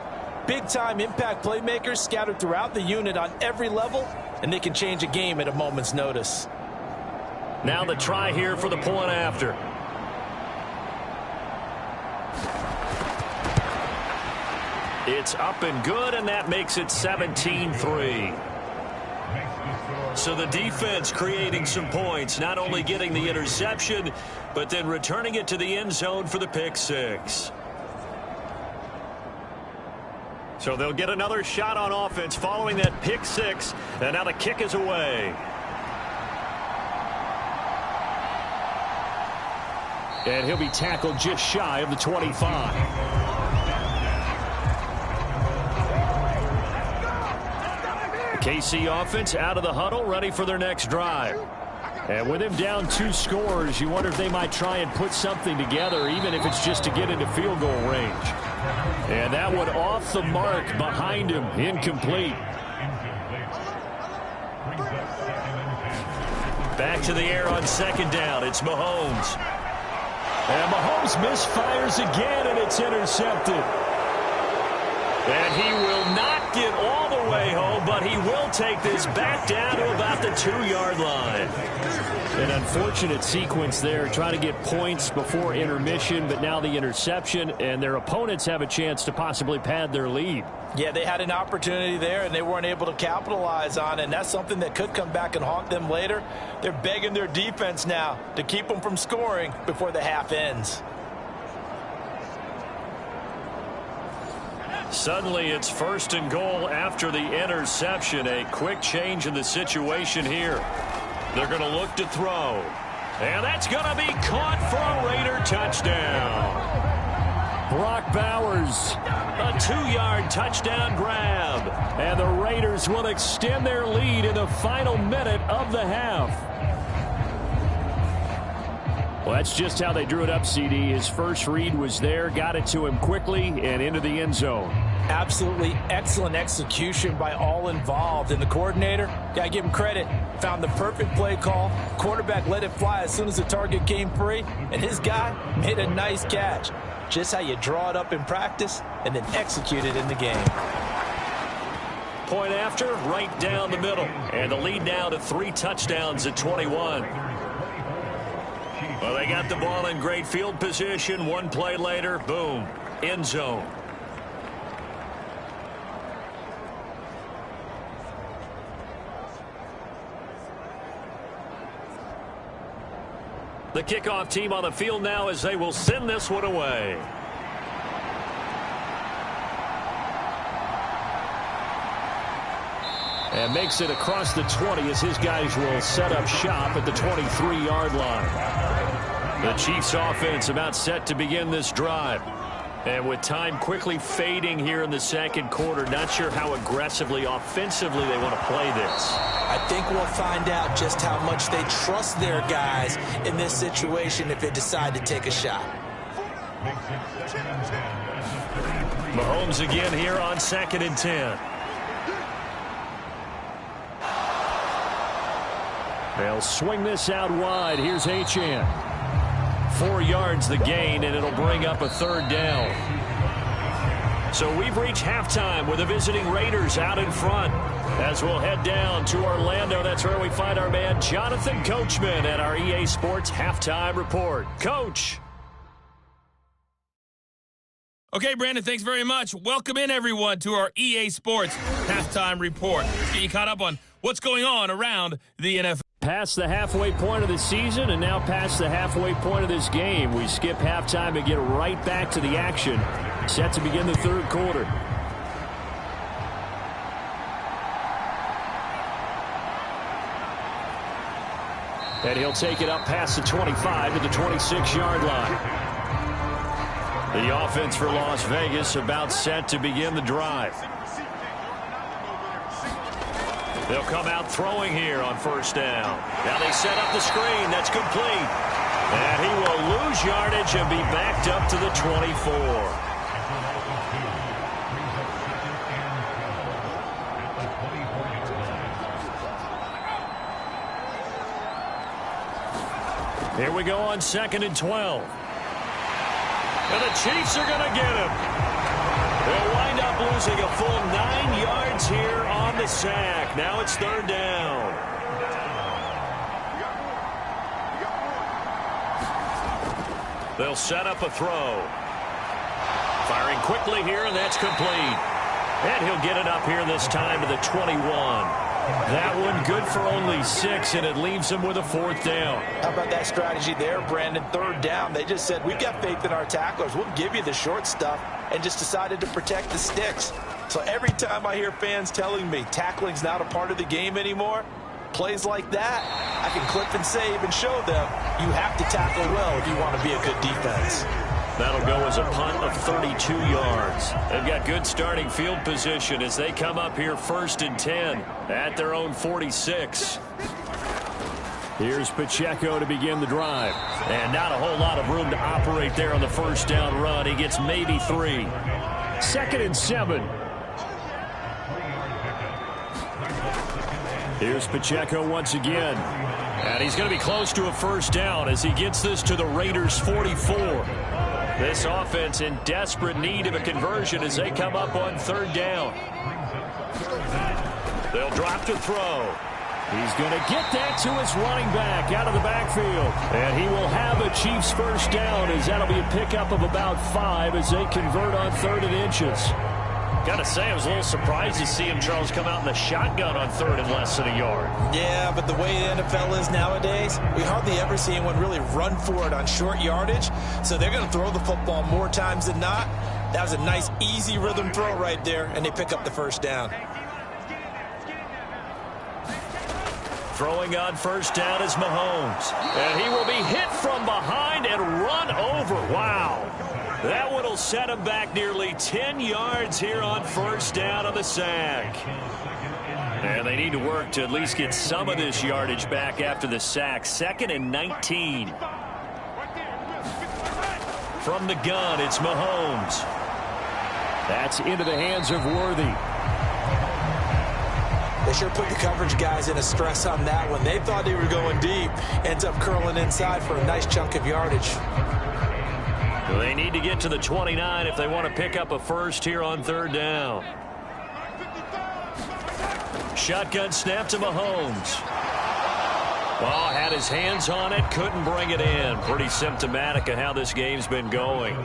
Big-time impact playmakers scattered throughout the unit on every level, and they can change a game at a moment's notice. Now the try here for the point after. It's up and good, and that makes it 17-3. So the defense creating some points, not only getting the interception, but then returning it to the end zone for the pick six. So they'll get another shot on offense following that pick six, and now the kick is away. And he'll be tackled just shy of the 25. KC offense out of the huddle, ready for their next drive. And with him down 2 scores, you wonder if they might try and put something together, even if it's just to get into field goal range. And that one off the mark behind him, incomplete. Back to the air on second down. It's Mahomes. And Mahomes misfires again, and it's intercepted. And he will not get all the way home, but he will take this back down to about the 2-yard line. An unfortunate sequence there, trying to get points before intermission, but now the interception, and their opponents have a chance to possibly pad their lead. Yeah, they had an opportunity there, and they weren't able to capitalize on it, and that's something that could come back and haunt them later. They're begging their defense now to keep them from scoring before the half ends. Suddenly it's 1st and goal after the interception. A quick change in the situation here. They're going to look to throw. And that's going to be caught for a Raider touchdown. Brock Bowers, a 2-yard touchdown grab. And the Raiders will extend their lead in the final minute of the half. Well, that's just how they drew it up, CD. His first read was there, got it to him quickly, and into the end zone. Absolutely excellent execution by all involved. And the coordinator, got to give him credit, found the perfect play call. Quarterback let it fly as soon as the target came free, and his guy made a nice catch. Just how you draw it up in practice and then execute it in the game. Point after, right down the middle. And the lead now to 3 touchdowns at 21. Well, they got the ball in great field position. One play later, boom, end zone. The kickoff team on the field now as they will send this one away. And makes it across the 20 as his guys will set up shop at the 23-yard line. The Chiefs offense about set to begin this drive. And with time quickly fading here in the second quarter, not sure how aggressively, offensively they want to play this. I think we'll find out just how much they trust their guys in this situation if they decide to take a shot. Mahomes again here on 2nd and 10. They'll swing this out wide. Here's Achane. 4 yards the gain, and it'll bring up a 3rd down. So we've reached halftime with the visiting Raiders out in front. As we'll head down to Orlando, that's where we find our man Jonathan Coachman at our EA Sports Halftime Report. Coach. Okay, Brandon, thanks very much. Welcome in, everyone, to our EA Sports Halftime Report. Let's get you caught up on what's going on around the NFL. Past the halfway point of the season and now past the halfway point of this game. We skip halftime and get right back to the action. Set to begin the 3rd quarter. And he'll take it up past the 25 to the 26-yard line. The offense for Las Vegas about set to begin the drive. They'll come out throwing here on first down. Now they set up the screen. That's complete. And he will lose yardage and be backed up to the 24. Here we go on 2nd and 12. And the Chiefs are going to get him. They'll wind up losing a full 9 yards here on the sack. Now it's 3rd down. They'll set up a throw. Firing quickly here, and that's complete. And he'll get it up here this time to the 21. That one good for only 6, and it leaves him with a 4th down. How about that strategy there, Brandon? 3rd down. They just said, we've got faith in our tacklers. We'll give you the short stuff, and just decided to protect the sticks. So every time I hear fans telling me tackling's not a part of the game anymore, plays like that, I can clip and save and show them you have to tackle well if you want to be a good defense. That'll go as a punt of 32 yards. They've got good starting field position as they come up here 1st and 10 at their own 46. Here's Pacheco to begin the drive. And not a whole lot of room to operate there on the first down run. He gets maybe 3. 2nd and 7. Here's Pacheco once again. And he's going to be close to a first down as he gets this to the Raiders' 44. This offense in desperate need of a conversion as they come up on 3rd down. They'll drop to throw. He's going to get that to his running back out of the backfield. And he will have a Chiefs first down as that'll be a pickup of about 5 as they convert on 3rd and inches. Got to say, I was a little surprised to see him, Charles, come out in the shotgun on 3rd and less than a yard. Yeah, but the way the NFL is nowadays, we hardly ever see anyone really run for it on short yardage. So they're going to throw the football more times than not. That was a nice, easy rhythm throw right there, and they pick up the first down. Throwing on first down is Mahomes. And he will be hit from behind and run over. Wow. That one will set him back nearly 10 yards here on first down on the sack. And they need to work to at least get some of this yardage back after the sack. 2nd and 19. From the gun, it's Mahomes. That's into the hands of Worthy. They sure put the coverage guys in a stress on that one. They thought they were going deep. Ends up curling inside for a nice chunk of yardage. They need to get to the 29 if they want to pick up a first here on 3rd down. Shotgun snap to Mahomes. Oh, had his hands on it, couldn't bring it in. Pretty symptomatic of how this game's been going.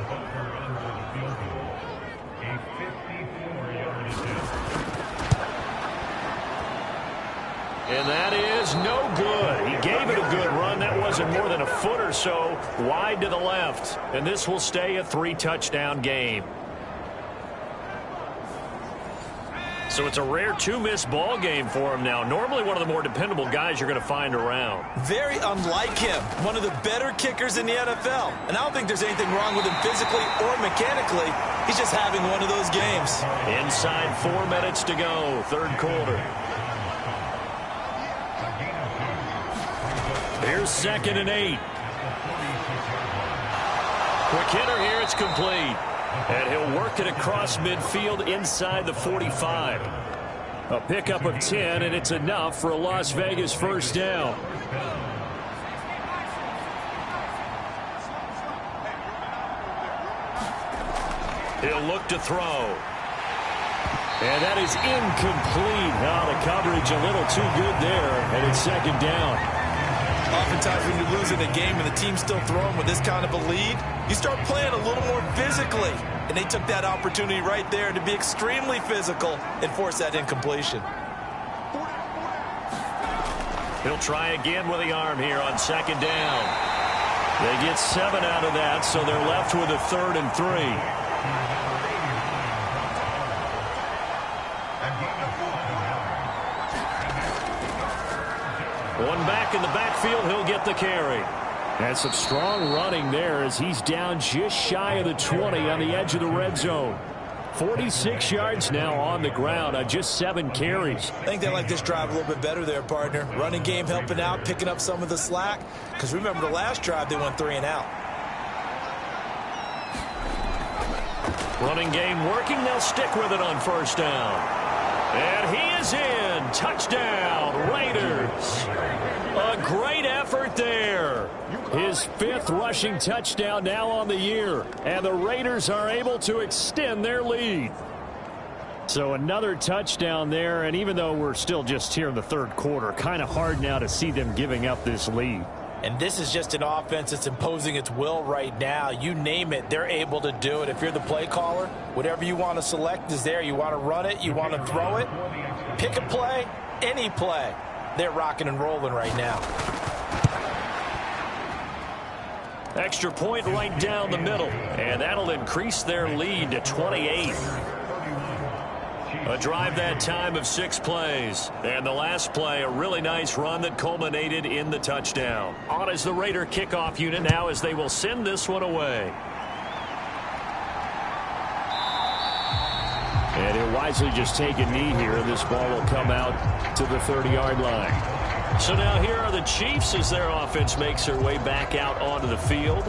And that is no good. He gave it a good run. That wasn't more than a foot or so wide to the left. And this will stay a 3-touchdown game. So it's a rare 2-miss ball game for him now. Normally one of the more dependable guys you're going to find around. Very unlike him. One of the better kickers in the NFL. And I don't think there's anything wrong with him physically or mechanically. He's just having one of those games. Inside 4 minutes to go, 3rd quarter. Here's 2nd and 8. Quick hitter here, it's complete. And he'll work it across midfield inside the 45. A pickup of 10, and it's enough for a Las Vegas first down. He'll look to throw. And that is incomplete. Now the coverage a little too good there, and it's 2nd down. Oftentimes when you're losing a game and the team's still throwing with this kind of a lead, you start playing a little more physically. And they took that opportunity right there to be extremely physical and force that incompletion. He'll try again with the arm here on 2nd down. They get 7 out of that, so they're left with a 3rd and 3. One back in the backfield. He'll get the carry. And some strong running there as he's down just shy of the 20 on the edge of the red zone. 46 yards now on the ground on just 7 carries. I think they like this drive a little bit better there, partner. Running game helping out, picking up some of the slack. Because remember the last drive, they went 3 and out. Running game working. They'll stick with it on first down. And he is in. Touchdown, Raiders. A great effort there. His 5th rushing touchdown now on the year. And the Raiders are able to extend their lead. So another touchdown there. And even though we're still just here in the 3rd quarter, kind of hard now to see them giving up this lead. And this is just an offense that's imposing its will right now. You name it, they're able to do it. If you're the play caller, whatever you want to select is there. You want to run it, you want to throw it. Pick a play, any play. They're rocking and rolling right now. Extra point right down the middle. And that'll increase their lead to 28. A drive that time of 6 plays. And the last play, a really nice run that culminated in the touchdown. On is the Raider kickoff unit now as they will send this one away. And he'll wisely just take a knee here. This ball will come out to the 30-yard line. So now here are the Chiefs as their offense makes their way back out onto the field.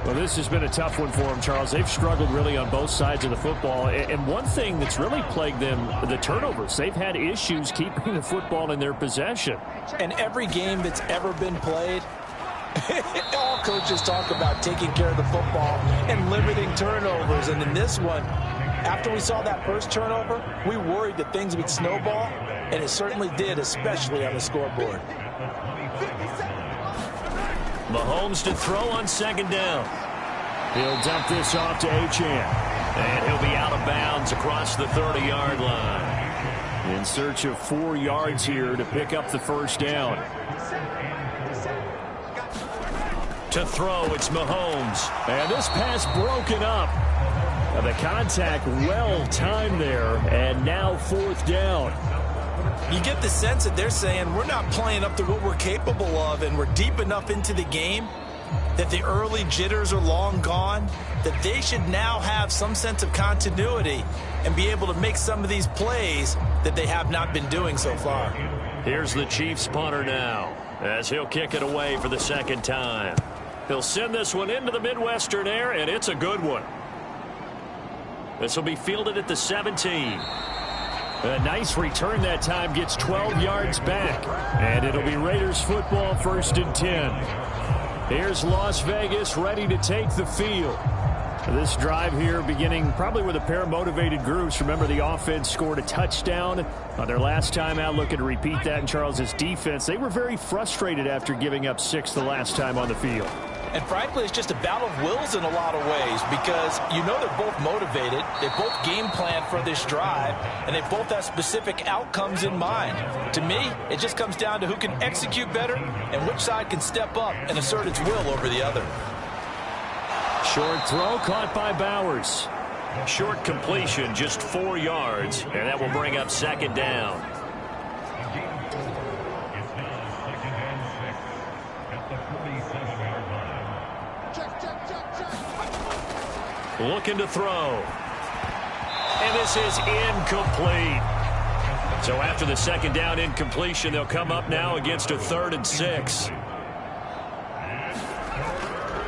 Well, this has been a tough one for them, Charles. They've struggled really on both sides of the football. And one thing that's really plagued them, the turnovers. They've had issues keeping the football in their possession. And every game that's ever been played, all coaches talk about taking care of the football and limiting turnovers. And in this one, after we saw that first turnover, we worried that things would snowball, and it certainly did, especially on the scoreboard. Mahomes to throw on 2nd down. He'll dump this off to Achane. And he'll be out of bounds across the 30-yard line. In search of 4 yards here to pick up the first down. To throw, it's Mahomes. And this pass broken up. The contact well timed there, and now 4th down. You get the sense that they're saying we're not playing up to what we're capable of, and we're deep enough into the game that the early jitters are long gone, that they should now have some sense of continuity and be able to make some of these plays that they have not been doing so far. Here's the Chiefs punter now as he'll kick it away for the 2nd time. He'll send this one into the Midwestern air, and it's a good one. This will be fielded at the 17. A nice return that time, gets 12 yards back. And it'll be Raiders football, 1st and 10. Here's Las Vegas ready to take the field. This drive here beginning probably with a pair of motivated groups. Remember, the offense scored a touchdown on their last time out. Looking to repeat that in Charles's defense. They were very frustrated after giving up 6 the last time on the field. And frankly, it's just a battle of wills in a lot of ways because you know they're both motivated. They both game plan for this drive, and they both have specific outcomes in mind. To me, it just comes down to who can execute better and which side can step up and assert its will over the other. Short throw caught by Bowers. Short completion, just 4 yards, and that will bring up 2nd down. Looking to throw. And this is incomplete. So after the 2nd down incompletion, they'll come up now against a 3rd and 6.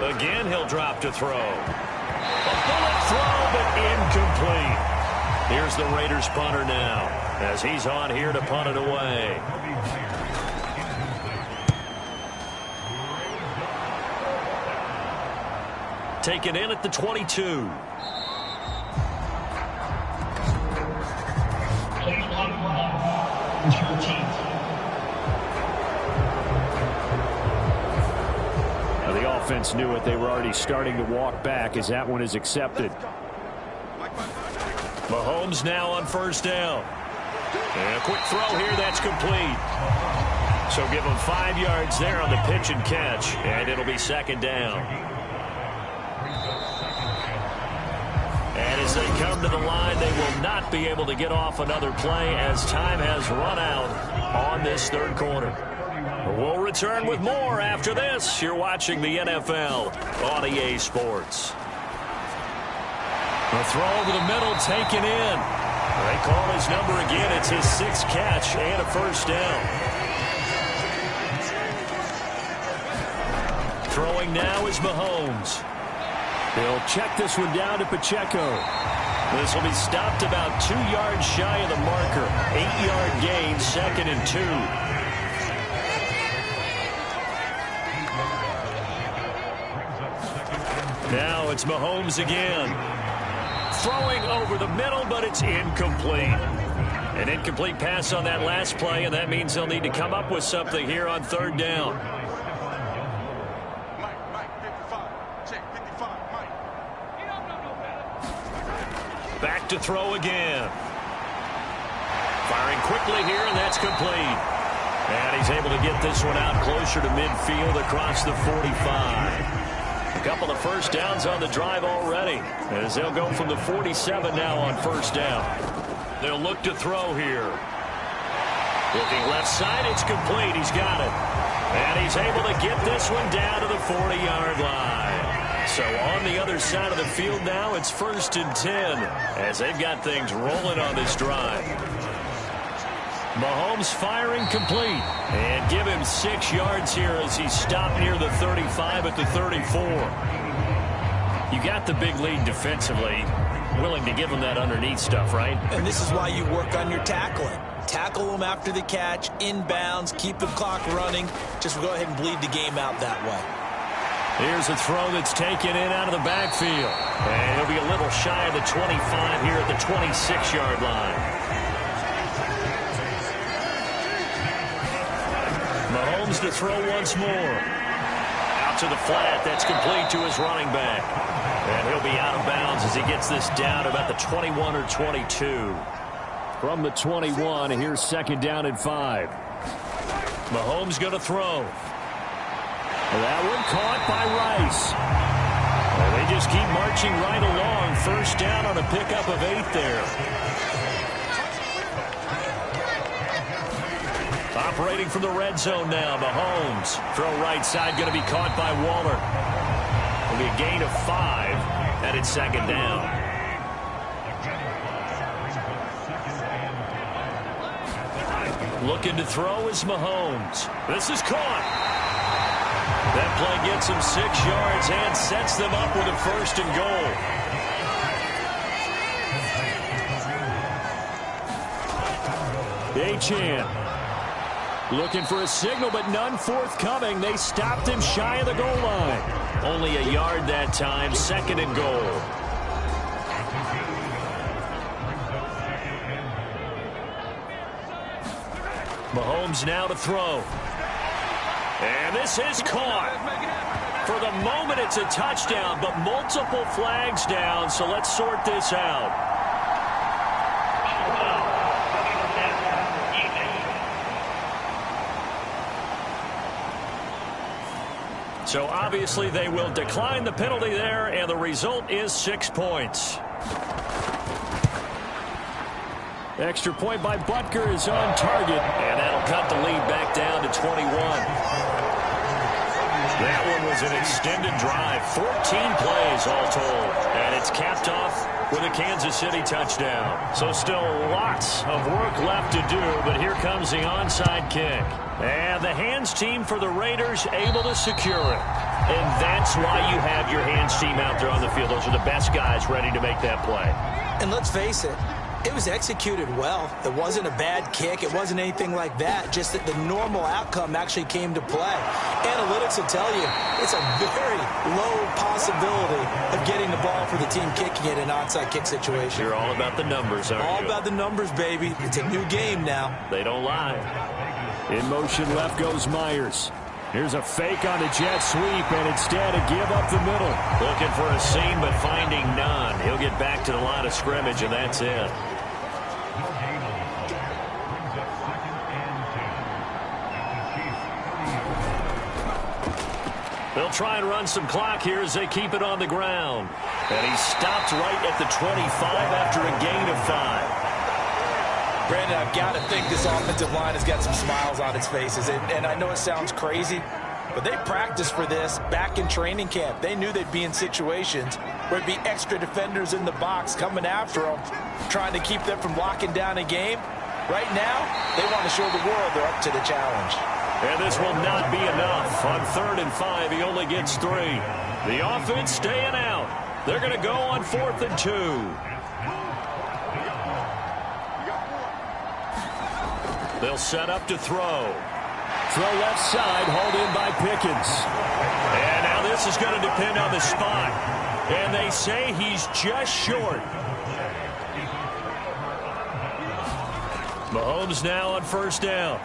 Again, he'll drop to throw. A bullet throw, but incomplete. Here's the Raiders punter now as he's on here to punt it away. Taken in at the 22. Now the offense knew it. They were already starting to walk back as that one is accepted. Mahomes now on 1st down. And a quick throw here, that's complete. So give him 5 yards there on the pitch and catch, and it'll be 2nd down. And as they come to the line, they will not be able to get off another play as time has run out on on this third quarter. We'll return with more after this. You're watching the NFL on EA Sports. The throw over the middle taken in. They call his number again. It's his 6th catch and a first down. Throwing now is Mahomes. He'll check this one down to Pacheco. This will be stopped about 2 yards shy of the marker. 8-yard gain, 2nd and 2. Now it's Mahomes again. Throwing over the middle, but it's incomplete. An incomplete pass on that last play, and that means they'll need to come up with something here on 3rd down. Back to throw again. Firing quickly here, and that's complete. And he's able to get this one out closer to midfield across the 45. A couple of first downs on the drive already, as they'll go from the 47 now on 1st down. They'll look to throw here. Looking left side, it's complete. He's got it. And he's able to get this one down to the 40-yard line. So on the other side of the field now, it's 1st and 10, as they've got things rolling on this drive. Mahomes firing complete, and give him 6 yards here as he stopped near the 35 at the 34. You got the big lead defensively, willing to give him that underneath stuff, right? And this is why you work on your tackling. Tackle them after the catch, inbounds, keep the clock running. Just go ahead and bleed the game out that way. Here's a throw that's taken in out of the backfield. And he'll be a little shy of the 25 here at the 26-yard line. Mahomes to throw once more. Out to the flat. That's complete to his running back. And he'll be out of bounds as he gets this down about the 21 or 22. From the 21, here's 2nd down and 5. Mahomes going to throw. That one caught by Rice. And they just keep marching right along. 1st down on a pickup of 8 there. Operating from the red zone now, Mahomes. Throw right side, going to be caught by Waller. It'll be a gain of 5, and it's 2nd down. Looking to throw is Mahomes. This is caught. That play gets him 6 yards and sets them up with a 1st and goal. Achane. Looking for a signal, but none forthcoming. They stopped him shy of the goal line. Only a yard that time, 2nd and goal. Mahomes now to throw. And this is caught. For the moment, it's a touchdown, but multiple flags down, so let's sort this out. So obviously they will decline the penalty there, and the result is 6 points. Extra point by Butker is on target, and that'll cut the lead back down to 21. That one was an extended drive, 14 plays all told, and it's capped off with a Kansas City touchdown. So still lots of work left to do, but here comes the onside kick. And the hands team for the Raiders able to secure it. And that's why you have your hands team out there on the field. Those are the best guys ready to make that play. And let's face it, it was executed well. It wasn't a bad kick. It wasn't anything like that. Just that the normal outcome actually came to play. Analytics will tell you it's a very low possibility of getting the ball for the team kicking it in an onside kick situation. You're all about the numbers, aren't you? All about the numbers, baby. It's a new game now. They don't lie. In motion left goes Myers. Here's a fake on the jet sweep, and instead a give up the middle. Looking for a seam, but finding none. He'll get back to the line of scrimmage, and that's it. They'll try and run some clock here as they keep it on the ground. And he stopped right at the 25 after a gain of 5. Brandon, I've got to think this offensive line has got some smiles on its faces. And I know it sounds crazy, but they practiced for this back in training camp. They knew they'd be in situations where there'd be extra defenders in the box coming after them, trying to keep them from locking down a game. Right now, they want to show the world they're up to the challenge. And this will not be enough. On 3rd and 5, he only gets 3. The offense staying out. They're going to go on 4th and 2. They'll set up to throw. Throw left side, hauled in by Pickens. And now this is going to depend on the spot. And they say he's just short. Mahomes now on 1st down.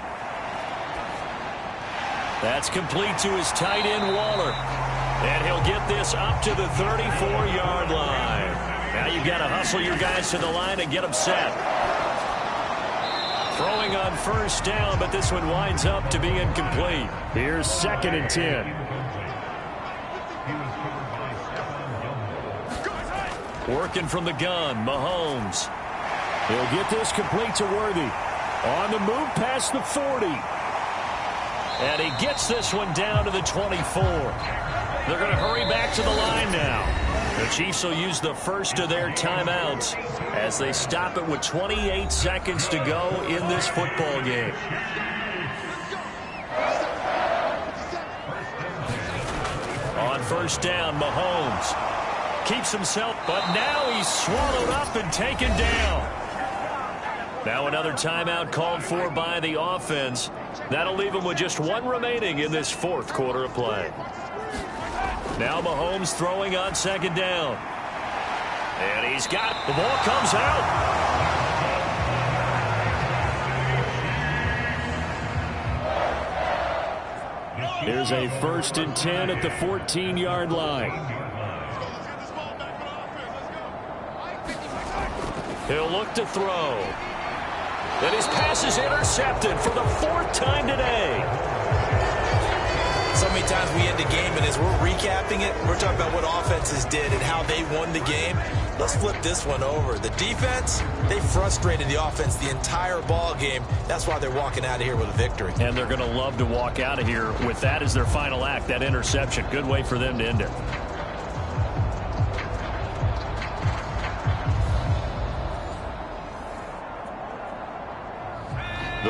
That's complete to his tight end, Waller. And he'll get this up to the 34-yard line. Now you've got to hustle your guys to the line and get them set. Throwing on 1st down, but this one winds up to be incomplete. Here's 2nd and 10. Working from the gun, Mahomes. He'll get this complete to Worthy. On the move past the 40. And he gets this one down to the 24. They're going to hurry back to the line now. The Chiefs will use the first of their timeouts as they stop it with 28 seconds to go in this football game. On 1st down, Mahomes keeps himself, but now he's swallowed up and taken down. Now another timeout called for by the offense. That'll leave him with just 1 remaining in this 4th quarter of play. Now Mahomes throwing on 2nd down. And he's got it. The ball comes out. Here's a 1st and 10 at the 14-yard line. He'll look to throw. And his pass is intercepted for the 4th time today. So many times we end a game, and as we're recapping it, we're talking about what offenses did and how they won the game. Let's flip this one over. The defense, they frustrated the offense the entire ball game. That's why they're walking out of here with a victory. And they're going to love to walk out of here with that as their final act, that interception. Good way for them to end it.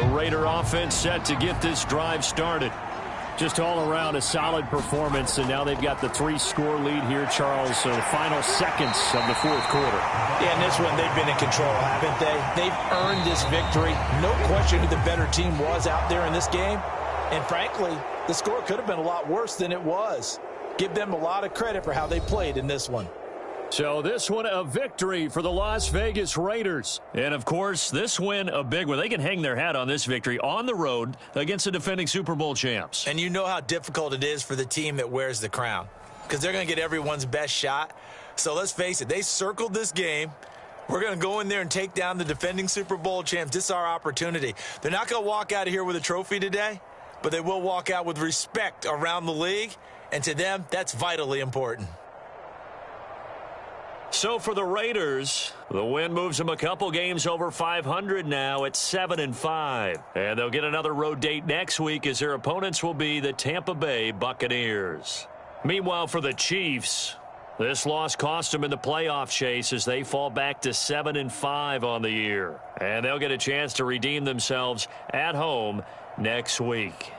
The Raider offense set to get this drive started. Just all around a solid performance, and now they've got the 3-score lead here, Charles. So the final seconds of the 4th quarter. Yeah, in this one, they've been in control, haven't they? They've earned this victory. No question who the better team was out there in this game. And frankly, the score could have been a lot worse than it was. Give them a lot of credit for how they played in this one. So this one a victory for the Las Vegas Raiders. And, of course, this win a big one. They can hang their hat on this victory on the road against the defending Super Bowl champs. And you know how difficult it is for the team that wears the crown because they're going to get everyone's best shot. So let's face it, they circled this game. We're going to go in there and take down the defending Super Bowl champs. This is our opportunity. They're not going to walk out of here with a trophy today, but they will walk out with respect around the league. And to them, that's vitally important. So for the Raiders, the win moves them a couple games over 500 now at 7-5. And they'll get another road date next week as their opponents will be the Tampa Bay Buccaneers. Meanwhile, for the Chiefs, this loss cost them in the playoff chase as they fall back to 7-5 on the year. And they'll get a chance to redeem themselves at home next week.